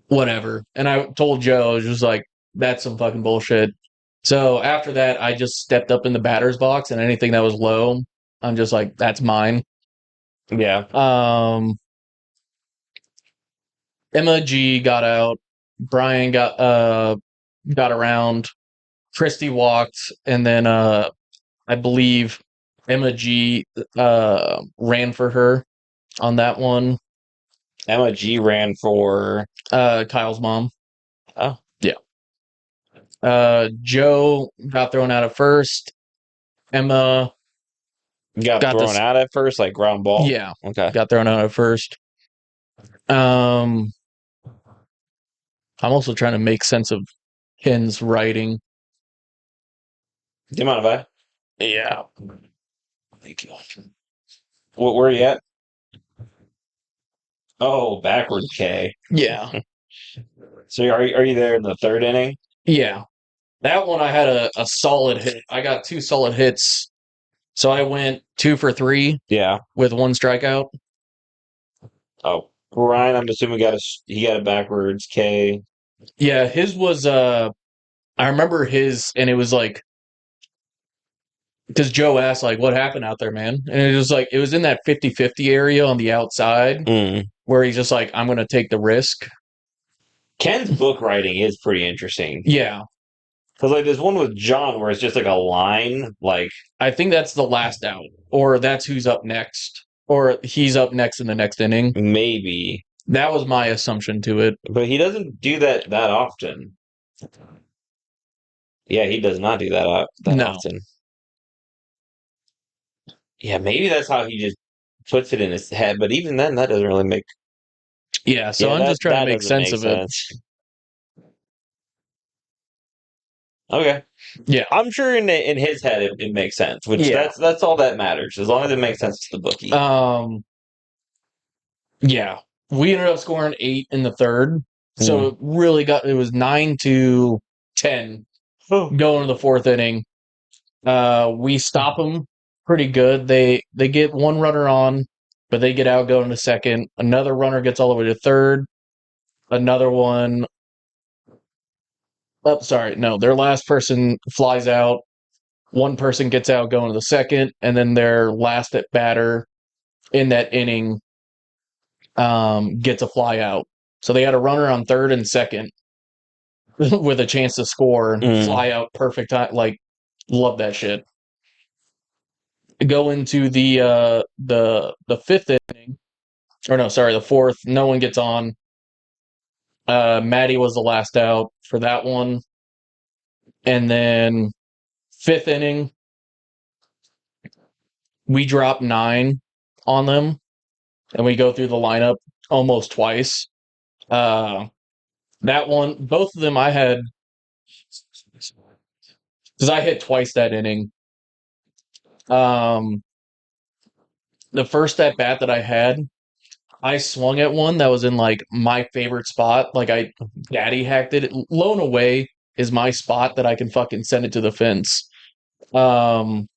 [SPEAKER 1] whatever. And I told Joe, I was just like, that's some fucking bullshit. So after that, I just stepped up in the batter's box, and anything that was low, I'm just like, that's mine.
[SPEAKER 2] Yeah.
[SPEAKER 1] Emma G got out. Brian got around. Christy walked, and then I believe Emma G ran for her on that one.
[SPEAKER 2] Emma G ran for
[SPEAKER 1] Kyle's mom.
[SPEAKER 2] oh
[SPEAKER 1] Yeah. Joe got thrown out at first. Emma
[SPEAKER 2] got
[SPEAKER 1] got
[SPEAKER 2] thrown
[SPEAKER 1] this.
[SPEAKER 2] out at first, like ground ball.
[SPEAKER 1] Yeah,
[SPEAKER 2] Okay.
[SPEAKER 1] got thrown out at first. I'm also trying to make sense of Ken's writing.
[SPEAKER 2] Do you mind if I?
[SPEAKER 1] Yeah.
[SPEAKER 2] Thank you. Where are you at? Oh, backwards K.
[SPEAKER 1] Yeah.
[SPEAKER 2] So are you there in the third inning?
[SPEAKER 1] Yeah. That one I had a solid hit. I got two solid hits. So I went 2 for 3
[SPEAKER 2] Yeah.
[SPEAKER 1] with one strikeout.
[SPEAKER 2] Oh, Ryan, I'm assuming he got a backwards K.
[SPEAKER 1] Yeah, his was I remember his, and it was like, because Joe asked, like, what happened out there, man? And it was like, it was in that 50-50 area on the outside
[SPEAKER 2] Mm.
[SPEAKER 1] where he's just like, I'm going to take the risk.
[SPEAKER 2] Ken's book writing is pretty interesting.
[SPEAKER 1] Yeah.
[SPEAKER 2] Because like there's one with John where it's just like a line, like
[SPEAKER 1] I think that's the last out, or that's who's up next, or he's up next in the next inning.
[SPEAKER 2] maybe,
[SPEAKER 1] That was my assumption to it.
[SPEAKER 2] but he doesn't do that often. Yeah, he does not do that
[SPEAKER 1] No.
[SPEAKER 2] often. Yeah, maybe that's how he just puts it in his head. But even then, that doesn't really make.
[SPEAKER 1] Yeah, so
[SPEAKER 2] Yeah,
[SPEAKER 1] I'm just trying to
[SPEAKER 2] that
[SPEAKER 1] make
[SPEAKER 2] doesn't
[SPEAKER 1] sense
[SPEAKER 2] make
[SPEAKER 1] of it.
[SPEAKER 2] sense. Okay.
[SPEAKER 1] Yeah.
[SPEAKER 2] I'm sure in his head it makes sense, which
[SPEAKER 1] Yeah.
[SPEAKER 2] that's all that matters. As long as it makes sense to the bookie.
[SPEAKER 1] Yeah. We ended up scoring 8 in the third. So it really it was 9-10 going to the fourth inning. We stop them pretty good. They get one runner on, but they get out going to second. Another runner gets all the way to third. Another one. Oh, sorry. No, their last person flies out. One person gets out going to the second, and then their last at batter in that inning gets a fly out. So they had a runner on third and second with a chance to score and fly out perfect time. Like, love that shit. Go into the fifth inning, or no, sorry, the fourth. No one gets on. Maddie was the last out for that one, and then fifth inning, we drop 9 on them, and we go through the lineup almost twice. That one, both of them, I had because I hit twice that inning. The first at bat that I had, I swung at one that was in like my favorite spot. Like I daddy hacked it. Low and away is my spot that I can fucking send it to the fence. And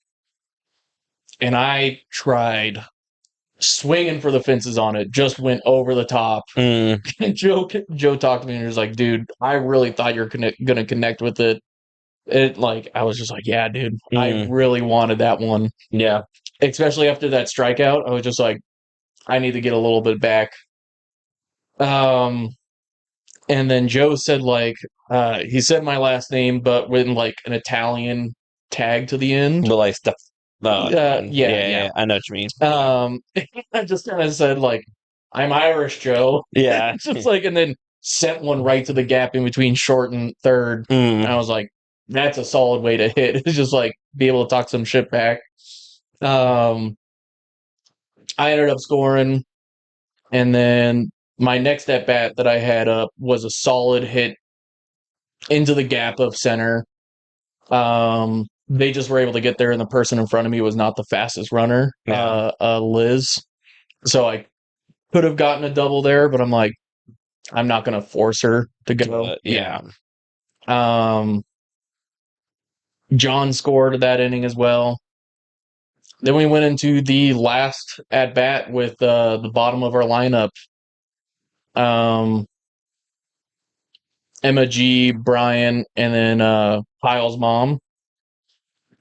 [SPEAKER 1] I tried swinging for the fences on it, just went over the top. Joe talked to me and he was like, dude, I really thought you're gonna connect with it. It like I was just like, yeah, dude, I really wanted that one.
[SPEAKER 2] Yeah.
[SPEAKER 1] Especially after that strikeout, I was just like, I need to get a little bit back. And then Joe said like he said my last name, but with like an Italian tag to the end.
[SPEAKER 2] But like stuff.
[SPEAKER 1] Yeah.
[SPEAKER 2] I know what you mean.
[SPEAKER 1] I just kind of said like I'm Irish, Joe.
[SPEAKER 2] Yeah.
[SPEAKER 1] Just like, and then sent one right to the gap in between short and third. And I was like, that's a solid way to hit. It's just like be able to talk some shit back. I ended up scoring, and then my next at bat that I had up was a solid hit into the gap of center. They just were able to get there, and the person in front of me was not the fastest runner, Liz. So I could have gotten a double there, but I'm like, I'm not going to force her to go.
[SPEAKER 2] Yeah.
[SPEAKER 1] John scored that inning as well. Then we went into the last at bat with the bottom of our lineup. Emma G, Brian, and then Kyle's mom.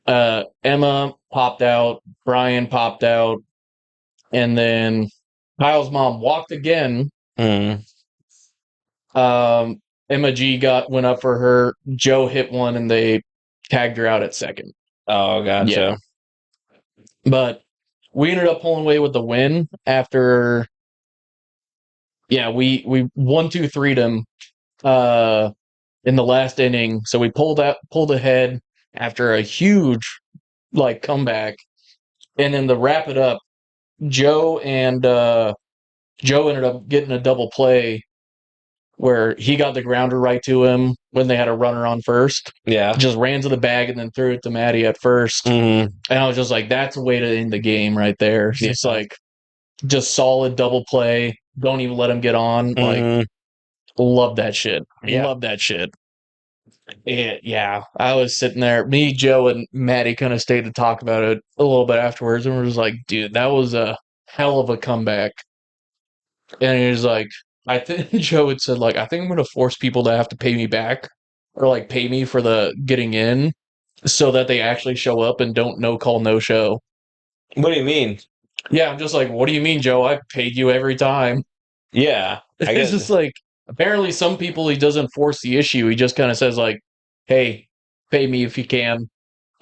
[SPEAKER 1] Emma popped out, Brian popped out, and then Kyle's mom walked again. Emma G went up for her. Joe hit one, and they tagged her out at second.
[SPEAKER 2] Oh, gotcha.
[SPEAKER 1] Yeah. But we ended up pulling away with the win after. Yeah, we 1-2-3'd them in the last inning. So we pulled ahead after a huge comeback, and then to wrap it up, Joe ended up getting a double play where he got the grounder right to him when they had a runner on first.
[SPEAKER 2] Yeah.
[SPEAKER 1] Just ran to the bag and then threw it to Maddie at first. And I was just like, that's a way to end the game right there. It's just like, just solid double play. Don't even let him get on. Like, love that shit.
[SPEAKER 2] Yeah.
[SPEAKER 1] Love that shit. Yeah, I was sitting there. Me, Joe, and Maddie kind of stayed to talk about it a little bit afterwards, and we're just like, dude, that was a hell of a comeback. And he was like, I think Joe had said, like, I think I'm going to force people to have to pay me back or like pay me for the getting in so that they actually show up and don't no call, no show.
[SPEAKER 2] What do you mean?
[SPEAKER 1] Yeah, I'm just like, what do you mean, Joe? I paid you every time.
[SPEAKER 2] Yeah.
[SPEAKER 1] It's just like, apparently some people he doesn't force the issue. He just kind of says like, hey, pay me if you can.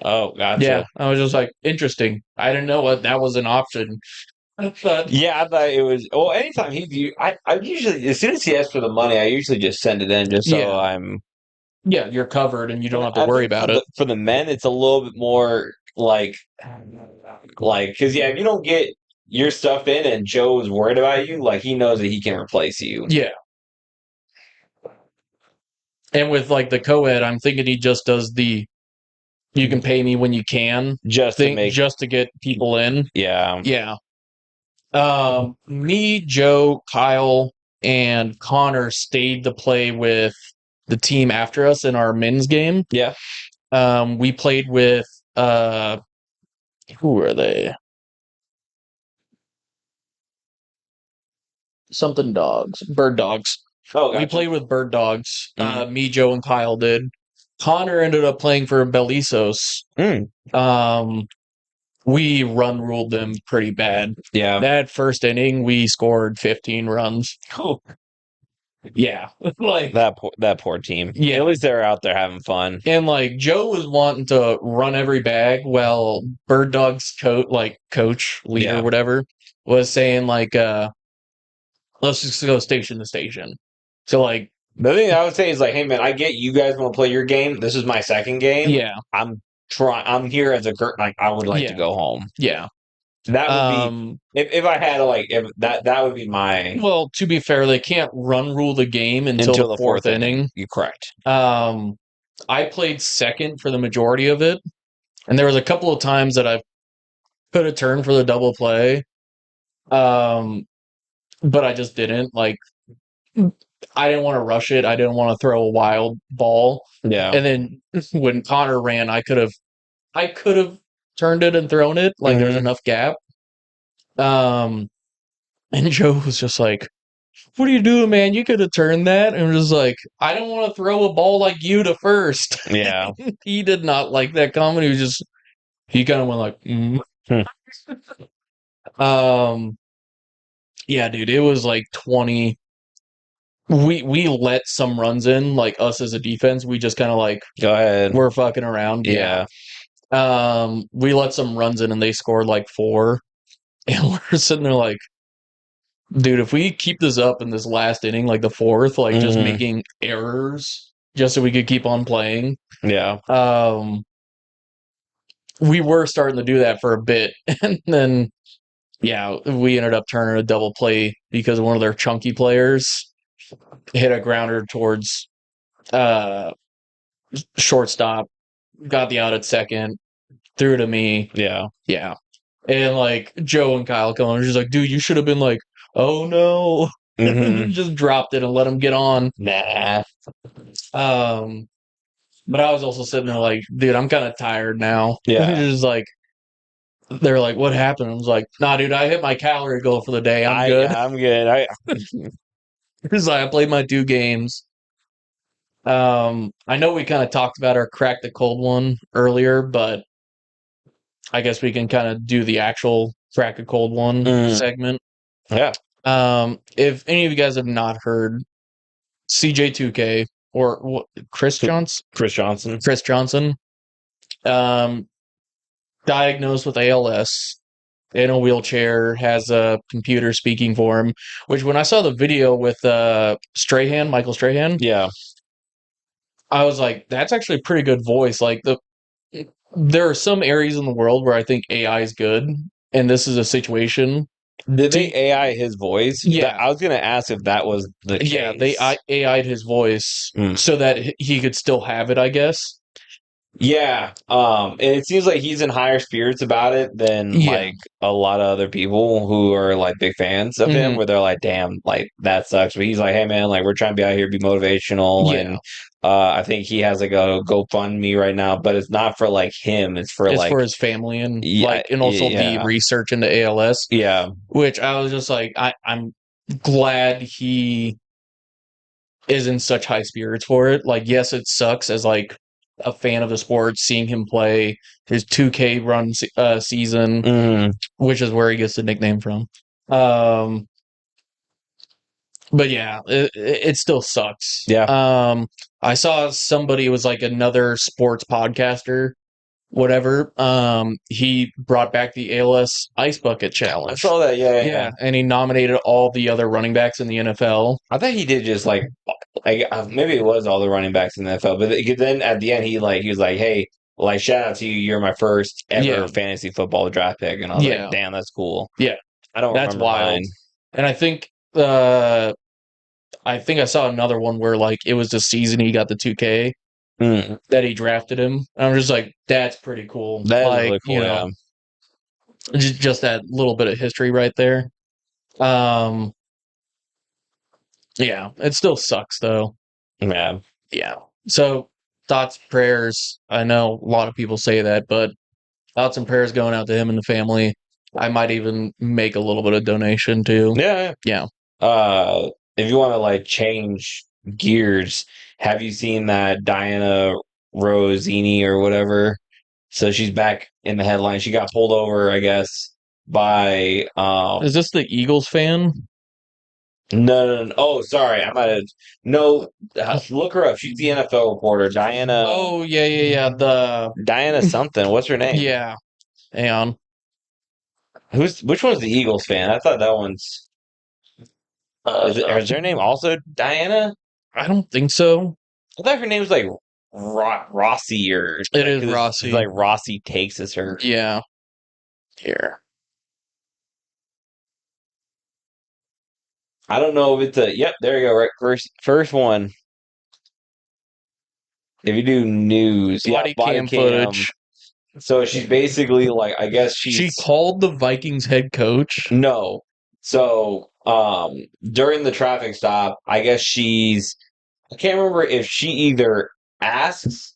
[SPEAKER 2] Oh, gotcha.
[SPEAKER 1] Yeah, I was just like, interesting. I didn't know that was an option.
[SPEAKER 2] I thought it was. Well, anytime I usually, as soon as he asks for the money, I usually just send it in just so I'm.
[SPEAKER 1] Yeah, you're covered and you don't have to worry about it.
[SPEAKER 2] For the men, it's a little bit more like, because if you don't get your stuff in and Joe's worried about you, like he knows that he can replace you.
[SPEAKER 1] Yeah. And with like the co-ed, I'm thinking he just does the you can pay me when you can
[SPEAKER 2] just
[SPEAKER 1] to get people in.
[SPEAKER 2] Yeah.
[SPEAKER 1] Yeah. Me, Joe, Kyle, and Connor stayed to play with the team after us in our men's game.
[SPEAKER 2] Yeah.
[SPEAKER 1] We played with who are they? Something dogs. Bird dogs.
[SPEAKER 2] Oh, gotcha.
[SPEAKER 1] We played with bird dogs. Me, Joe, and Kyle did. Connor ended up playing for Belisos. We run ruled them pretty bad.
[SPEAKER 2] Yeah.
[SPEAKER 1] That first inning, we scored 15 runs.
[SPEAKER 2] Oh.
[SPEAKER 1] Yeah. Like
[SPEAKER 2] that poor team.
[SPEAKER 1] Yeah.
[SPEAKER 2] At least they're out there having fun.
[SPEAKER 1] And like Joe was wanting to run every bag while Bird Dog's coach, leader, whatever, was saying like let's just go station to station. So like
[SPEAKER 2] the thing I would say is like, hey man, I get you guys want to play your game. This is my second game.
[SPEAKER 1] Yeah.
[SPEAKER 2] I'm here as a like I would like to go home.
[SPEAKER 1] Yeah.
[SPEAKER 2] That would be if I had that would be my.
[SPEAKER 1] Well, to be fair, they can't run rule the game until the fourth inning.
[SPEAKER 2] You're correct.
[SPEAKER 1] I played second for the majority of it, and there was a couple of times that I could have turned for the double play, but I just didn't. Like, I didn't want to rush it. I didn't want to throw a wild ball.
[SPEAKER 2] Yeah.
[SPEAKER 1] And then when Connor ran, I could have turned it and thrown it. Like, there's enough gap. And Joe was just like, what are you doing, man? You could have turned that. And was like, I don't want to throw a ball like you to first.
[SPEAKER 2] Yeah.
[SPEAKER 1] He did not like that comment. He kind of went like, yeah, dude, it was like 20. We let some runs in, like us as a defense. We just kind of like,
[SPEAKER 2] go ahead.
[SPEAKER 1] We're fucking around.
[SPEAKER 2] Yeah.
[SPEAKER 1] We let some runs in and they scored like 4. And we're sitting there like, Dude, if we keep this up in this last inning, like the fourth, like just making errors just so we could keep on playing.
[SPEAKER 2] Yeah.
[SPEAKER 1] We were starting to do that for a bit, and then we ended up turning a double play because one of their chunky players hit a grounder towards shortstop, got the out at second, threw to me.
[SPEAKER 2] Yeah.
[SPEAKER 1] Yeah. And like Joe and Kyle Cohen just like, dude, you should have been like, oh no. Just dropped it and let him get on.
[SPEAKER 2] Nah.
[SPEAKER 1] But I was also sitting there like, dude, I'm kind of tired now.
[SPEAKER 2] Yeah.
[SPEAKER 1] Just like, they're like, what happened? I was like, nah, dude, I hit my calorie goal for the day. I'm good.
[SPEAKER 2] I'm good.
[SPEAKER 1] Because I played my 2 games. I know we kind of talked about our crack the cold one earlier, but I guess we can kind of do the actual crack the cold one segment.
[SPEAKER 2] Yeah.
[SPEAKER 1] If any of you guys have not heard CJ2K or what, Chris Johnson, diagnosed with ALS, in a wheelchair, has a computer speaking for him. Which when I saw the video with Michael Strahan,
[SPEAKER 2] yeah,
[SPEAKER 1] I was like, that's actually a pretty good voice. Like there are some areas in the world where I think AI is good, and this is a situation.
[SPEAKER 2] Did they AI his voice?
[SPEAKER 1] Yeah,
[SPEAKER 2] I was gonna ask if that was the case.
[SPEAKER 1] Yeah, they AI'd his voice so that he could still have it, I guess.
[SPEAKER 2] Yeah, and it seems like he's in higher spirits about it than like a lot of other people who are like big fans of him, where they're like, "Damn, like that sucks." But he's like, "Hey, man, like we're trying to be out here, be motivational."
[SPEAKER 1] Yeah.
[SPEAKER 2] And I think he has like a GoFundMe right now, but it's not for like him; it's for
[SPEAKER 1] for his family and and also the research into ALS.
[SPEAKER 2] Yeah,
[SPEAKER 1] which I was just like, I'm glad he is in such high spirits for it. Like, yes, it sucks as like a fan of the sport, seeing him play his 2K run season, which is where he gets the nickname from. But yeah, it still sucks.
[SPEAKER 2] Yeah.
[SPEAKER 1] I saw somebody was like another sports podcaster, whatever. He brought back the ALS Ice Bucket Challenge.
[SPEAKER 2] I saw that. Yeah.
[SPEAKER 1] And he nominated all the other running backs in the NFL.
[SPEAKER 2] I thought he did just like maybe it was all the running backs in the NFL, but then at the end he was like, "Hey, like shout out to you, you're my first ever fantasy football draft pick," and I was like, "Damn, that's cool."
[SPEAKER 1] Yeah,
[SPEAKER 2] I don't
[SPEAKER 1] that's
[SPEAKER 2] remember
[SPEAKER 1] wild.
[SPEAKER 2] mine.
[SPEAKER 1] And I think I saw another one where like it was the season he got the 2K that he drafted him. And I'm just like, that's pretty cool.
[SPEAKER 2] That is
[SPEAKER 1] like,
[SPEAKER 2] really cool.
[SPEAKER 1] You know, just that little bit of history right there. Yeah, it still sucks though.
[SPEAKER 2] Yeah.
[SPEAKER 1] Yeah. So thoughts, prayers. I know a lot of people say that, but thoughts and prayers going out to him and the family. I might even make a little bit of donation too.
[SPEAKER 2] Yeah. If you want to like change gears, have you seen that Dianna Russini or whatever? So she's back in the headline. She got pulled over, I guess, by
[SPEAKER 1] Is this the Eagles fan?
[SPEAKER 2] No. Oh, sorry. I might have. No, look her up. She's the NFL reporter, Dianna.
[SPEAKER 1] Oh yeah. The
[SPEAKER 2] Dianna something. What's her name?
[SPEAKER 1] Yeah. Hang on.
[SPEAKER 2] Which one's the Eagles fan? I thought that one's. Is her name also Dianna?
[SPEAKER 1] I don't think so.
[SPEAKER 2] I thought her name was like Rossi or.
[SPEAKER 1] It is Rossi.
[SPEAKER 2] It's like Rossi takes us her.
[SPEAKER 1] Yeah. Here.
[SPEAKER 2] I don't know if it's a. Yep, there you go. Right, first one. If you do news,
[SPEAKER 1] body cam footage.
[SPEAKER 2] So she's basically like, I guess she
[SPEAKER 1] called the Vikings head coach.
[SPEAKER 2] No. So during the traffic stop, I guess I can't remember if she either asks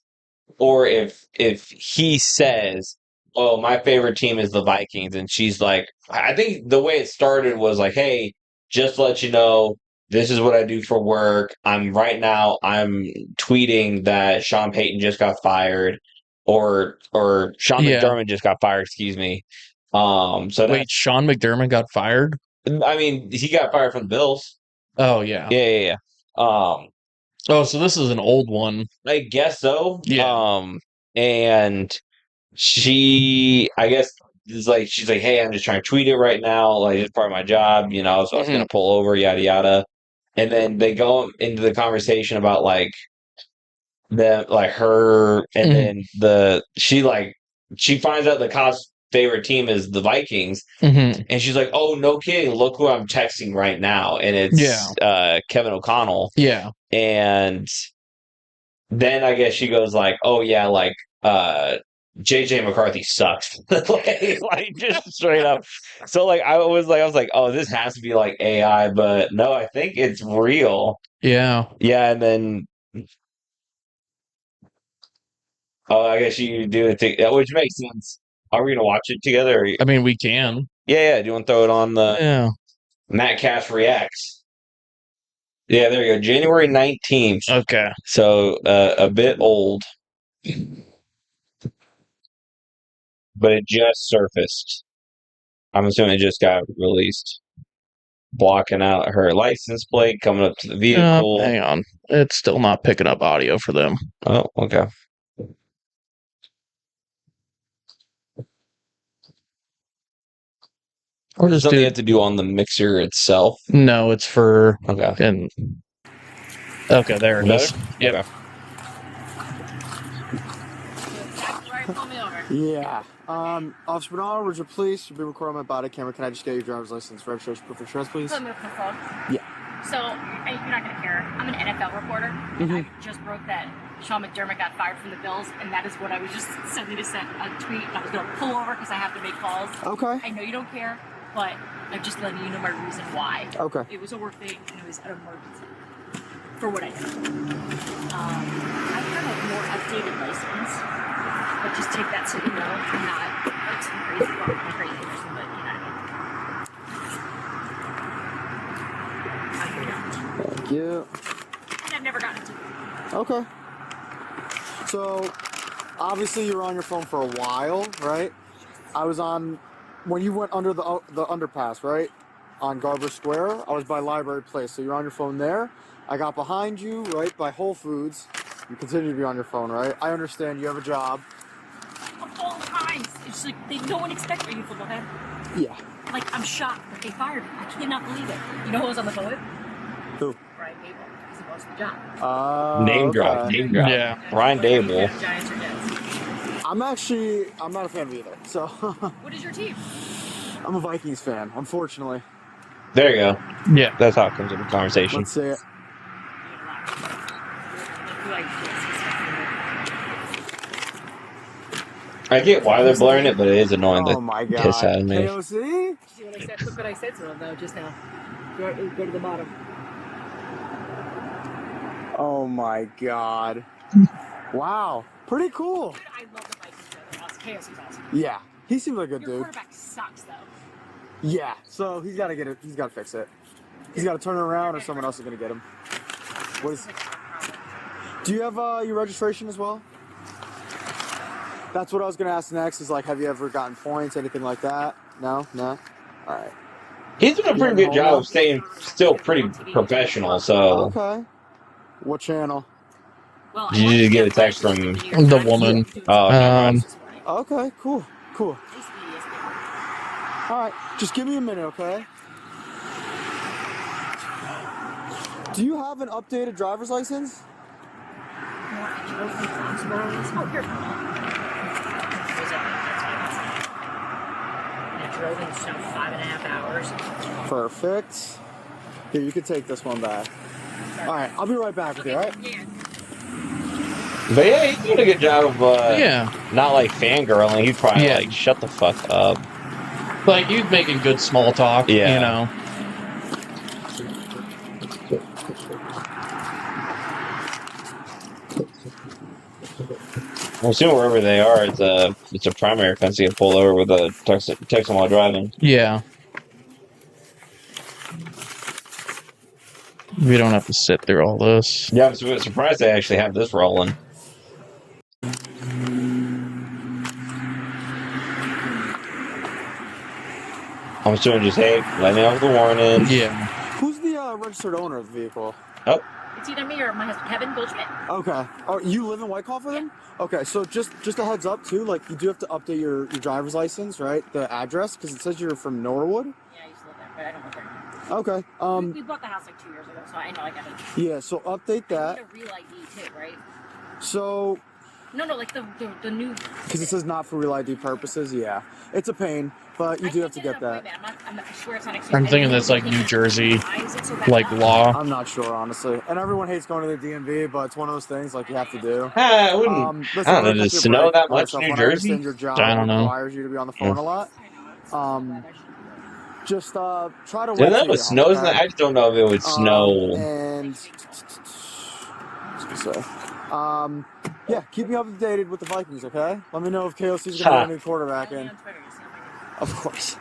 [SPEAKER 2] or if he says, "Oh, my favorite team is the Vikings," and she's like, I think the way it started was like, "Hey, just to let you know, this is what I do for work. I'm tweeting that Sean Payton just got fired, or Sean McDermott just got fired. Excuse me." So
[SPEAKER 1] wait, Sean McDermott got fired?
[SPEAKER 2] I mean, he got fired from the Bills.
[SPEAKER 1] Oh yeah.
[SPEAKER 2] Yeah.
[SPEAKER 1] Oh, so this is an old one.
[SPEAKER 2] I guess so.
[SPEAKER 1] Yeah.
[SPEAKER 2] And she, I guess is like, she's like, hey, I'm just trying to tweet it right now. Like, it's part of my job, so I was going to pull over, yada, yada. And then they go into the conversation about like her, and then she finds out the cop's favorite team is the Vikings, and she's like, "Oh, no kidding! Look who I'm texting right now," and it's Kevin O'Connell.
[SPEAKER 1] Yeah,
[SPEAKER 2] and then I guess she goes like, "Oh yeah, like JJ McCarthy sucks," like just straight up. So like I was like, "Oh, this has to be like AI," but no, I think it's real.
[SPEAKER 1] Yeah.
[SPEAKER 2] And then. Oh, I guess you do it, which makes sense. Are we gonna watch it together?
[SPEAKER 1] I mean, we can.
[SPEAKER 2] Yeah. Do you want to throw it on the MattCast Reacts? Yeah, there you go. January 19th.
[SPEAKER 1] Okay.
[SPEAKER 2] So a bit old, but it just surfaced. I'm assuming it just got released. Blocking out her license plate, coming up to the vehicle.
[SPEAKER 1] Hang on. It's still not picking up audio for them.
[SPEAKER 2] Oh, okay. Or just something you have to do on the mixer itself?
[SPEAKER 1] No, it's for...
[SPEAKER 2] Okay.
[SPEAKER 1] Okay, there it is. Yep.
[SPEAKER 2] Okay.
[SPEAKER 3] Yeah. Officer Bernard, would you please be recording my body camera? Can I just get your driver's license, registration, proof of insurance, please?
[SPEAKER 4] Let me open the phone.
[SPEAKER 3] Yeah.
[SPEAKER 4] So, you're not going to care. I'm an NFL reporter, and I just broke that Sean McDermott got fired from the Bills, and that is what I was just sending to send a tweet. I was going to pull over because I have to make calls.
[SPEAKER 3] Okay.
[SPEAKER 4] I know you don't care, but I'm just letting you know my reason why.
[SPEAKER 3] Okay.
[SPEAKER 4] It was a work thing, and it was an emergency for what I did. I have a more updated license, but just take that so you know I'm not like some crazy person, but you know what I mean.
[SPEAKER 3] Thank you.
[SPEAKER 4] And I've never gotten to it.
[SPEAKER 3] Okay. So, obviously you're on your phone for a while, right? I was on, when you went under the underpass, right? On Garber Square, I was by Library Place, so you're on your phone there. I got behind you, right, by Whole Foods. You continue to be on your phone, right? I understand you have a job.
[SPEAKER 4] Of all times, it's like no one expected you to go ahead.
[SPEAKER 3] Yeah.
[SPEAKER 4] Like, I'm shocked that they fired me. I cannot believe it. You know who was on the phone with?
[SPEAKER 3] Who?
[SPEAKER 4] Brian Gable, because he lost the job.
[SPEAKER 2] Name drop.
[SPEAKER 1] Yeah.
[SPEAKER 2] Brian Dable.
[SPEAKER 4] Giants or Jets.
[SPEAKER 3] I'm not a fan of either, so.
[SPEAKER 4] What is your team?
[SPEAKER 3] I'm a Vikings fan, unfortunately.
[SPEAKER 2] There you go.
[SPEAKER 1] Yeah.
[SPEAKER 2] That's how it comes into conversation.
[SPEAKER 3] Let's see it.
[SPEAKER 2] I get why they're blurring it, but it is annoying.
[SPEAKER 3] Oh my god.
[SPEAKER 2] Piss out of me.
[SPEAKER 3] KOC?
[SPEAKER 4] See what I said? Look what I said to him, though, just now. Go to the bottom.
[SPEAKER 3] Oh my god. Wow. Pretty cool.
[SPEAKER 4] I love the Vikings, though. They're awesome. Chaos is awesome.
[SPEAKER 3] Yeah. He seems like a good
[SPEAKER 4] Your
[SPEAKER 3] dude.
[SPEAKER 4] quarterback sucks, though.
[SPEAKER 3] Yeah. So he's got to get it. He's got to fix it. He's got to turn it around, or someone else is going to get him. What is? Do you have your registration as well? That's what I was going to ask next. Is like, have you ever gotten points, anything like that? No. All right.
[SPEAKER 2] He's doing a pretty good job of staying still pretty professional. So.
[SPEAKER 3] Okay. What channel?
[SPEAKER 4] Well,
[SPEAKER 2] Did you just get a text from
[SPEAKER 1] the woman?
[SPEAKER 3] Okay. Cool. All right. Just give me a minute, okay? Do you have an updated driver's license?
[SPEAKER 4] Oh, here. I drove in 5.5 hours.
[SPEAKER 3] Perfect. Here, you can take this one back. All right, I'll be right back with you, all right?
[SPEAKER 4] Yeah.
[SPEAKER 2] But yeah, he's doing a good job of not like fangirling. He's probably like, shut the fuck up.
[SPEAKER 1] Like, he's making good small talk, you know.
[SPEAKER 2] I'm assuming wherever they are, it's a primary offense to get pulled over with a text them while driving.
[SPEAKER 1] Yeah. We don't have to sit through all this.
[SPEAKER 2] Yeah, I'm surprised they actually have this rolling. I'm assuming just, hey, let me know the warning.
[SPEAKER 1] Yeah.
[SPEAKER 3] Who's the registered owner of the vehicle?
[SPEAKER 2] Oh,
[SPEAKER 4] It's either me or my husband, Kevin Goldschmidt.
[SPEAKER 3] Okay. Oh, you live in Whitecall for them? Okay, so just a heads up too, like you do have to update your driver's license, right? The address, because it says you're from Norwood.
[SPEAKER 4] Yeah, I used to live there, but I don't live there anymore.
[SPEAKER 3] Okay.
[SPEAKER 4] We bought the house like 2 years ago, so I know I got it.
[SPEAKER 3] Yeah, so update that.
[SPEAKER 4] I need a real ID too, right?
[SPEAKER 3] So.
[SPEAKER 4] No, like the new.
[SPEAKER 3] Because it says not for real ID purposes. Yeah, it's a pain, but you do have to get that.
[SPEAKER 4] I swear it's not.
[SPEAKER 1] I'm thinking that's like New Jersey, like law.
[SPEAKER 3] I'm not sure, honestly. And everyone hates going to the DMV, but it's one of those things like you have to do.
[SPEAKER 2] I wouldn't.
[SPEAKER 3] Listen,
[SPEAKER 2] I don't know. Does it snow that much in New
[SPEAKER 3] I
[SPEAKER 2] Jersey?
[SPEAKER 3] understand your job
[SPEAKER 1] I don't know.
[SPEAKER 3] requires you to be on the phone a lot. Just try to.
[SPEAKER 2] Yeah, that was snow. I just don't know if it would snow.
[SPEAKER 3] And yeah, keep me updated with the Vikings, okay? Let me know if KOC's gonna get a new quarterback in. Of course.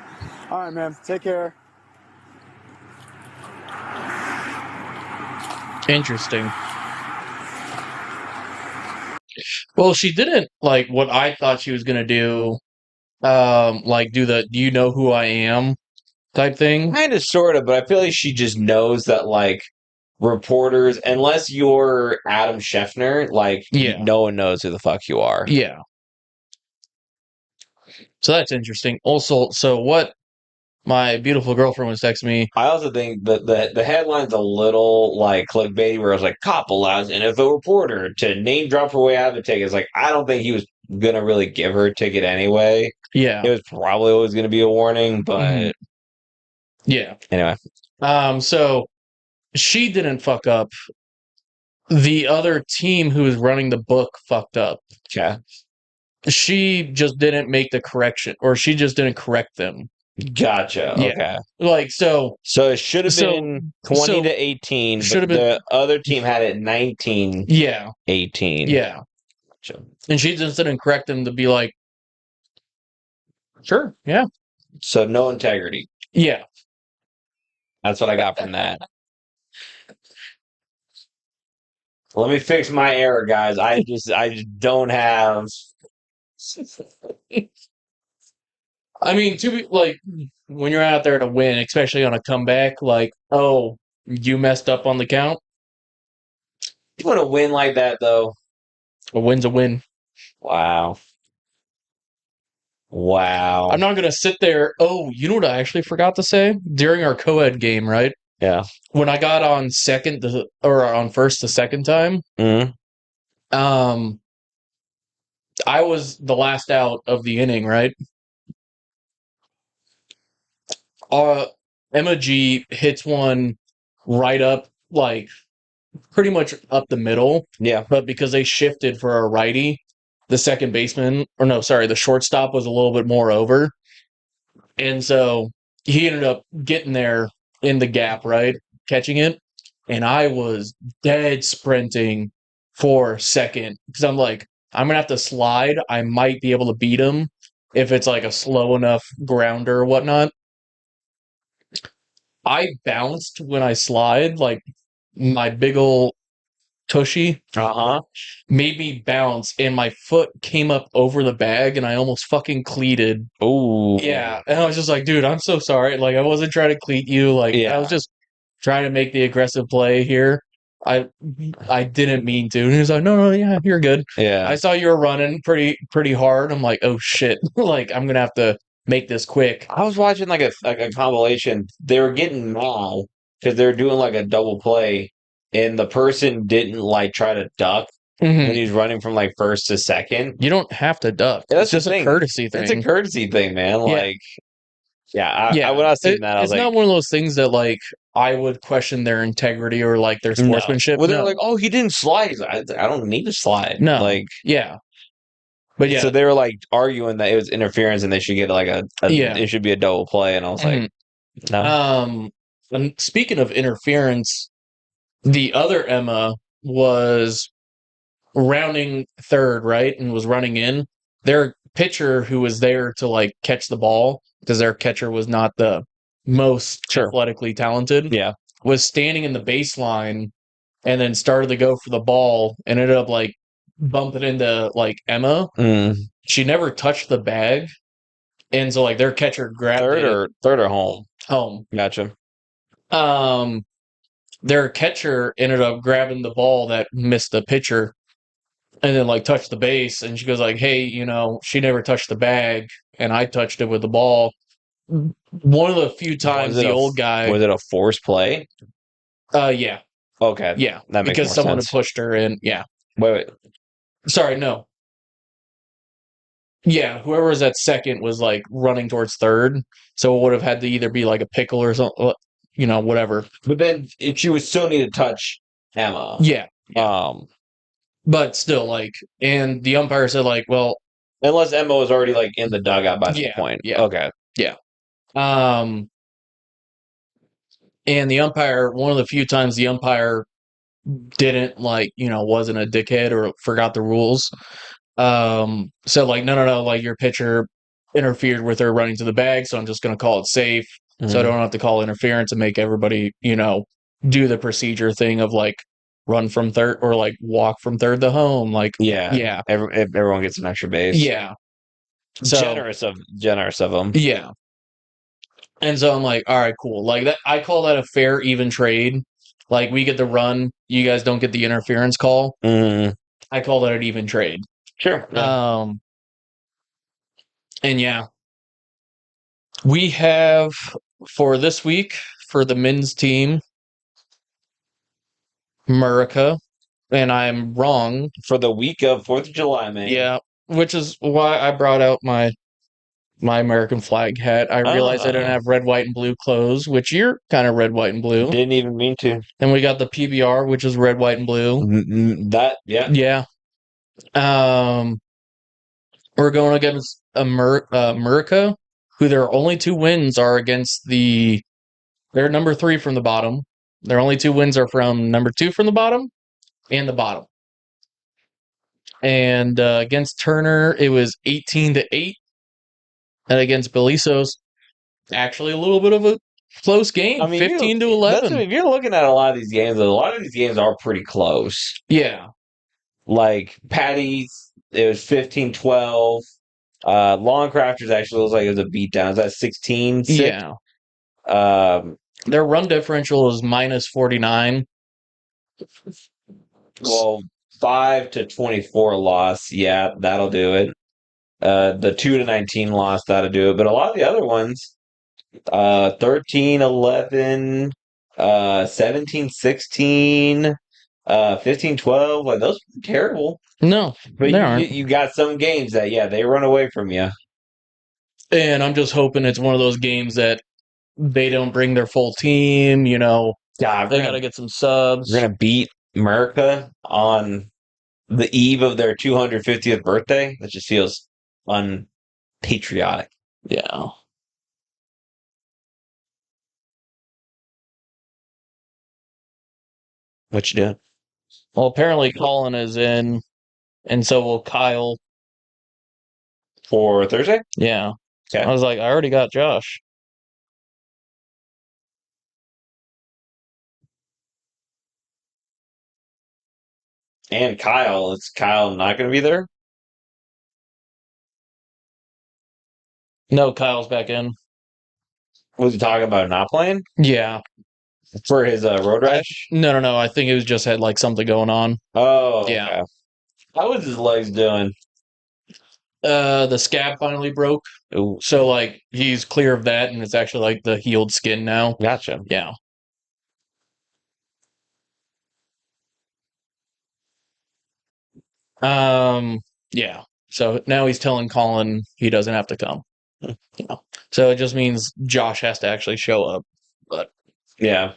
[SPEAKER 3] All right, man. Take care.
[SPEAKER 1] Interesting. Well, she didn't like what I thought she was gonna do. Like do the "Do you know who I am" type thing.
[SPEAKER 2] Kind of, sort of, but I feel like she just knows that like reporters, unless you're Adam Scheffner, like no one knows who the fuck you are.
[SPEAKER 1] Yeah. So that's interesting. Also, so what my beautiful girlfriend was texting me.
[SPEAKER 2] I also think that the headline's a little like clickbaity, where it's like cop allows NFL reporter to name drop her way out of a ticket. It's like I don't think he was gonna really give her a ticket anyway.
[SPEAKER 1] Yeah,
[SPEAKER 2] it was probably always gonna be a warning, but
[SPEAKER 1] yeah.
[SPEAKER 2] Anyway,
[SPEAKER 1] so she didn't fuck up. The other team who was running the book fucked up.
[SPEAKER 2] Okay.
[SPEAKER 1] She just didn't make the correction, or she just didn't correct them.
[SPEAKER 2] Gotcha.
[SPEAKER 1] Yeah.
[SPEAKER 2] Okay.
[SPEAKER 1] Like so
[SPEAKER 2] it should have been 20 to 18.
[SPEAKER 1] Should have been
[SPEAKER 2] the other team had it 19.
[SPEAKER 1] Yeah.
[SPEAKER 2] 18.
[SPEAKER 1] Yeah.
[SPEAKER 2] Gotcha.
[SPEAKER 1] And she just didn't correct them to be like, sure, yeah.
[SPEAKER 2] So no integrity.
[SPEAKER 1] Yeah.
[SPEAKER 2] That's what I got from that. Let me fix my error, guys. I just don't have.
[SPEAKER 1] I mean, to be like, when you're out there to win, especially on a comeback, like, oh, you messed up on the count.
[SPEAKER 2] You want to win like that, though?
[SPEAKER 1] A win's a win.
[SPEAKER 2] Wow. Wow.
[SPEAKER 1] I'm not gonna sit there. Oh, you know what I actually forgot to say during our co-ed game, right?
[SPEAKER 2] Yeah.
[SPEAKER 1] When I got on on first the second time, I was the last out of the inning, right? Emma G hits one right up, like pretty much up the middle.
[SPEAKER 2] Yeah.
[SPEAKER 1] But because they shifted for a righty, the second baseman, the shortstop was a little bit more over. And so he ended up getting there in the gap, right? Catching it. And I was dead sprinting for second because I'm like, I'm going to have to slide. I might be able to beat him if it's like a slow enough grounder or whatnot. I bounced when I slide, like my big ol' tushy made me bounce, and my foot came up over the bag, and I almost fucking cleated.
[SPEAKER 2] Oh.
[SPEAKER 1] Yeah, and I was just like, dude, I'm so sorry. Like, I wasn't trying to cleat you. Like, I was just trying to make the aggressive play here. I didn't mean to. And he was like, no, yeah, you're good.
[SPEAKER 2] Yeah.
[SPEAKER 1] I saw you were running pretty hard. I'm like, oh shit. Like, I'm gonna have to make this quick.
[SPEAKER 2] I was watching like a compilation. They were getting mad because they were doing like a double play, and the person didn't like try to duck when he's running from like first to second.
[SPEAKER 1] You don't have to duck.
[SPEAKER 2] Yeah,
[SPEAKER 1] it's just a courtesy thing.
[SPEAKER 2] It's a courtesy thing, man. Like, when I was seeing that, I was
[SPEAKER 1] it's not one of those things that like I would question their integrity or like their sportsmanship.
[SPEAKER 2] Well, they're like, oh, he didn't slide. I don't need to slide.
[SPEAKER 1] No,
[SPEAKER 2] like,
[SPEAKER 1] yeah. But yeah,
[SPEAKER 2] so they were like arguing that it was interference and they should get like it should be a double play, and I was like, no.
[SPEAKER 1] And speaking of interference, the other Emma was rounding third, right, and was running in. Their pitcher, who was there to like catch the ball because their catcher was not the most athletically talented, was standing in the baseline and then started to go for the ball and ended up like bumping into like Emma. She never touched the bag, and so like their catcher grabbed
[SPEAKER 2] third or home.
[SPEAKER 1] Home.
[SPEAKER 2] Gotcha.
[SPEAKER 1] their catcher ended up grabbing the ball that missed the pitcher and then like touched the base, and she goes like, hey, she never touched the bag and I touched it with the ball. One of the few times the old guy
[SPEAKER 2] was it a force play?
[SPEAKER 1] Yeah.
[SPEAKER 2] Okay.
[SPEAKER 1] Yeah.
[SPEAKER 2] That makes
[SPEAKER 1] because
[SPEAKER 2] more
[SPEAKER 1] someone
[SPEAKER 2] sense.
[SPEAKER 1] had pushed her in. Yeah.
[SPEAKER 2] Wait.
[SPEAKER 1] Sorry, no. Yeah, whoever was at second was like running towards third, so it would have had to either be like a pickle or something, whatever.
[SPEAKER 2] But then she would still need to touch Emma.
[SPEAKER 1] Yeah.
[SPEAKER 2] But
[SPEAKER 1] still, like, and the umpire said, like, well,
[SPEAKER 2] unless Emma was already like in the dugout by that point.
[SPEAKER 1] Yeah.
[SPEAKER 2] Okay.
[SPEAKER 1] Yeah. And the umpire, one of the few times the umpire didn't wasn't a dickhead or forgot the rules. So like, no, like your pitcher interfered with her running to the bag, so I'm just going to call it safe. So I don't have to call interference and make everybody, do the procedure thing of like run from third or like walk from third to home. Like, yeah.
[SPEAKER 2] Everyone gets an extra base.
[SPEAKER 1] Yeah. So,
[SPEAKER 2] generous of them.
[SPEAKER 1] Yeah. And so I'm like, all right, cool. Like that, I call that a fair, even trade. Like we get the run, you guys don't get the interference call. I call that an even trade.
[SPEAKER 2] Sure. Yeah.
[SPEAKER 1] And yeah, we have for this week for the men's team, Murica, and I'm wrong
[SPEAKER 2] for the week of 4th of July, man.
[SPEAKER 1] Yeah, which is why I brought out my American flag hat. I realized I didn't have red, white, and blue clothes, which you're kind of red, white, and blue.
[SPEAKER 2] Didn't even mean to.
[SPEAKER 1] Then we got the PBR, which is red, white, and blue.
[SPEAKER 2] Yeah.
[SPEAKER 1] We're going against Murica, who their only 2 wins are against they're number 3 from the bottom. Their only 2 wins are from number 2 from the bottom and the bottom. And against Turner, it was 18-8. And against Belisos, actually a little bit of a close game, 15-11.
[SPEAKER 2] If you're looking at a lot of these games are pretty close.
[SPEAKER 1] Yeah.
[SPEAKER 2] Like Patty's, it was 15-12. Longcrafters actually looks like it was a beatdown. Is that 16-6?
[SPEAKER 1] Yeah. Their run differential is -49.
[SPEAKER 2] Well, 5-24 loss. Yeah, that'll do it. The 2-19 loss, that'll do it. But a lot of the other ones, 13-11, 17-16, 15-12, like those are terrible.
[SPEAKER 1] No,
[SPEAKER 2] but you got some games that they run away from you.
[SPEAKER 1] And I'm just hoping it's one of those games that they don't bring their full team. They got to get some subs.
[SPEAKER 2] We're gonna beat America on the eve of their 250th birthday. That just feels unpatriotic.
[SPEAKER 1] Yeah.
[SPEAKER 2] What you doing?
[SPEAKER 1] Well, apparently Colin is in, and so will Kyle.
[SPEAKER 2] For Thursday?
[SPEAKER 1] Yeah.
[SPEAKER 2] Okay.
[SPEAKER 1] I was like, I already got Josh.
[SPEAKER 2] And Kyle. Is Kyle not going to be there?
[SPEAKER 1] No, Kyle's back in.
[SPEAKER 2] Was he talking about not playing?
[SPEAKER 1] Yeah.
[SPEAKER 2] For his road rash?
[SPEAKER 1] No. I think it was just had like something going on.
[SPEAKER 2] Oh,
[SPEAKER 1] yeah.
[SPEAKER 2] Okay. How was his legs doing?
[SPEAKER 1] The scab finally broke.
[SPEAKER 2] Ooh.
[SPEAKER 1] So like he's clear of that, and it's actually like the healed skin now.
[SPEAKER 2] Gotcha.
[SPEAKER 1] Yeah. Yeah. So now he's telling Colin he doesn't have to come. So it just means Josh has to actually show up. But
[SPEAKER 2] yeah.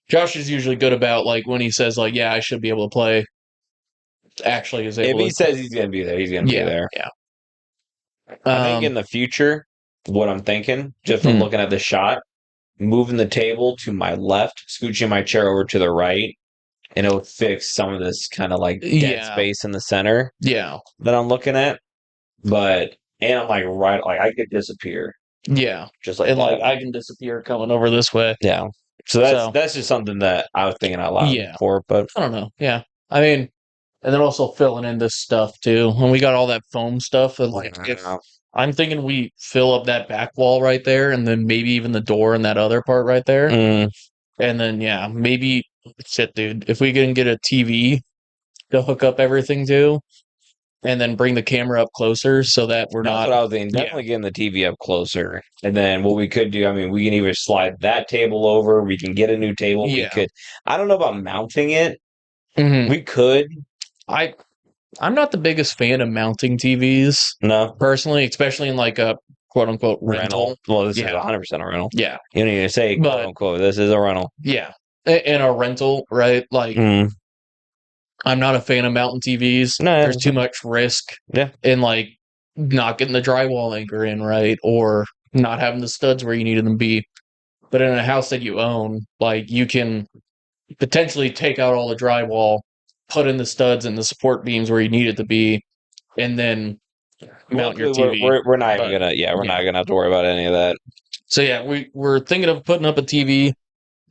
[SPEAKER 1] Josh is usually good about like when he says like, yeah, I should be able to play. Actually is able
[SPEAKER 2] if he says he's gonna be there, he's gonna be there.
[SPEAKER 1] Yeah.
[SPEAKER 2] I think in the future, what I'm thinking, just from looking at the shot, moving the table to my left, scooching my chair over to the right, and it'll fix some of this kind of like dead space in the center.
[SPEAKER 1] Yeah.
[SPEAKER 2] That I'm looking at. And I'm like I could disappear.
[SPEAKER 1] Yeah.
[SPEAKER 2] Just like
[SPEAKER 1] and
[SPEAKER 2] that.
[SPEAKER 1] like I can disappear coming over this way.
[SPEAKER 2] Yeah. So that's just something that I was thinking out loud before, but
[SPEAKER 1] I don't know. Yeah. I mean, and then also filling in this stuff too. When we got all that foam stuff, and like I'm thinking we fill up that back wall right there, and then maybe even the door and that other part right there. And then maybe shit, dude. If we can get a TV to hook up everything to, and then bring the camera up closer so that we're
[SPEAKER 2] That's
[SPEAKER 1] not.
[SPEAKER 2] what I was thinking. Definitely getting the TV up closer. And then what we could do, I mean, we can either slide that table over, we can get a new table. We could. I don't know about mounting it.
[SPEAKER 1] Mhm.
[SPEAKER 2] We could.
[SPEAKER 1] I'm not the biggest fan of mounting TVs.
[SPEAKER 2] No.
[SPEAKER 1] Personally, especially in like a quote unquote rental.
[SPEAKER 2] Well, this is 100% a rental.
[SPEAKER 1] Yeah.
[SPEAKER 2] You don't need to say quote unquote. This is a rental.
[SPEAKER 1] Yeah. In a rental, right? Like, I'm not a fan of mountain TVs.
[SPEAKER 2] No,
[SPEAKER 1] there's too much risk.
[SPEAKER 2] Yeah.
[SPEAKER 1] In like not getting the drywall anchor in right, or not having the studs where you needed them to be. But in a house that you own, like you can potentially take out all the drywall, put in the studs and the support beams where you need it to be, and then mount your TV.
[SPEAKER 2] We're not even gonna. Yeah, we're not gonna have to worry about any of that.
[SPEAKER 1] So we're thinking of putting up a TV,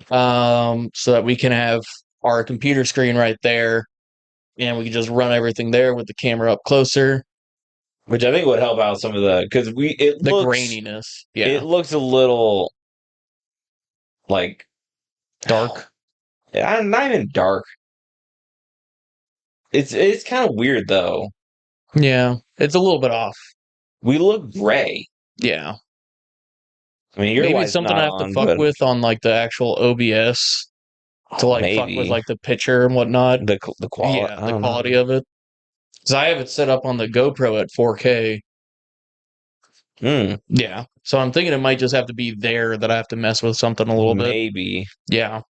[SPEAKER 1] so that we can have our computer screen right there, and we can just run everything there with the camera up closer.
[SPEAKER 2] Which I think would help out some of the
[SPEAKER 1] graininess. Yeah,
[SPEAKER 2] it looks a little like
[SPEAKER 1] dark.
[SPEAKER 2] Not even dark. It's kind of weird though.
[SPEAKER 1] Yeah, it's a little bit off.
[SPEAKER 2] We look gray.
[SPEAKER 1] Yeah.
[SPEAKER 2] I mean, your
[SPEAKER 1] maybe something I have to fuck with on like the actual OBS to like fuck with like the picture and whatnot.
[SPEAKER 2] The quality,
[SPEAKER 1] the quality of it. Because I have it set up on the GoPro at 4K. Yeah, so I'm thinking it might just have to be there that I have to mess with something a little bit.
[SPEAKER 2] Maybe.
[SPEAKER 1] Yeah,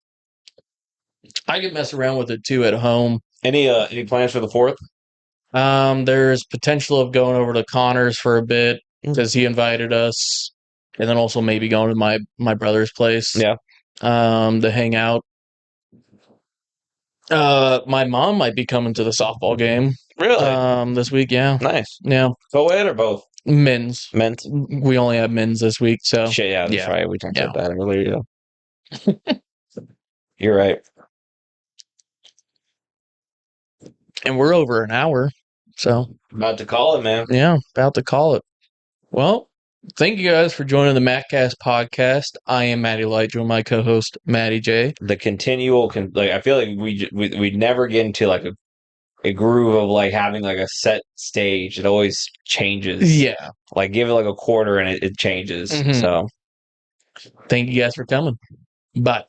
[SPEAKER 1] I can mess around with it too at home.
[SPEAKER 2] Any plans for the 4th?
[SPEAKER 1] There's potential of going over to Connor's for a bit because he invited us, and then also maybe going to my brother's place.
[SPEAKER 2] Yeah.
[SPEAKER 1] To hang out. My mom might be coming to the softball game.
[SPEAKER 2] Really?
[SPEAKER 1] This week, yeah.
[SPEAKER 2] Nice.
[SPEAKER 1] Yeah.
[SPEAKER 2] Co-ed or both?
[SPEAKER 1] Men's.
[SPEAKER 2] We
[SPEAKER 1] only have men's this week, so.
[SPEAKER 2] Shit, yeah, that's right. We talked about that earlier. You're right.
[SPEAKER 1] And we're over an hour, so.
[SPEAKER 2] About to call it, man.
[SPEAKER 1] Yeah, about to call it. Well, thank you guys for joining the MattCast podcast. I am Matty Light, with my co-host Matty J.
[SPEAKER 2] The continual, I feel like we never get into like a groove of like having like a set stage. It always changes.
[SPEAKER 1] Yeah,
[SPEAKER 2] like give it like a quarter and it changes. So,
[SPEAKER 1] thank you guys for coming. Bye.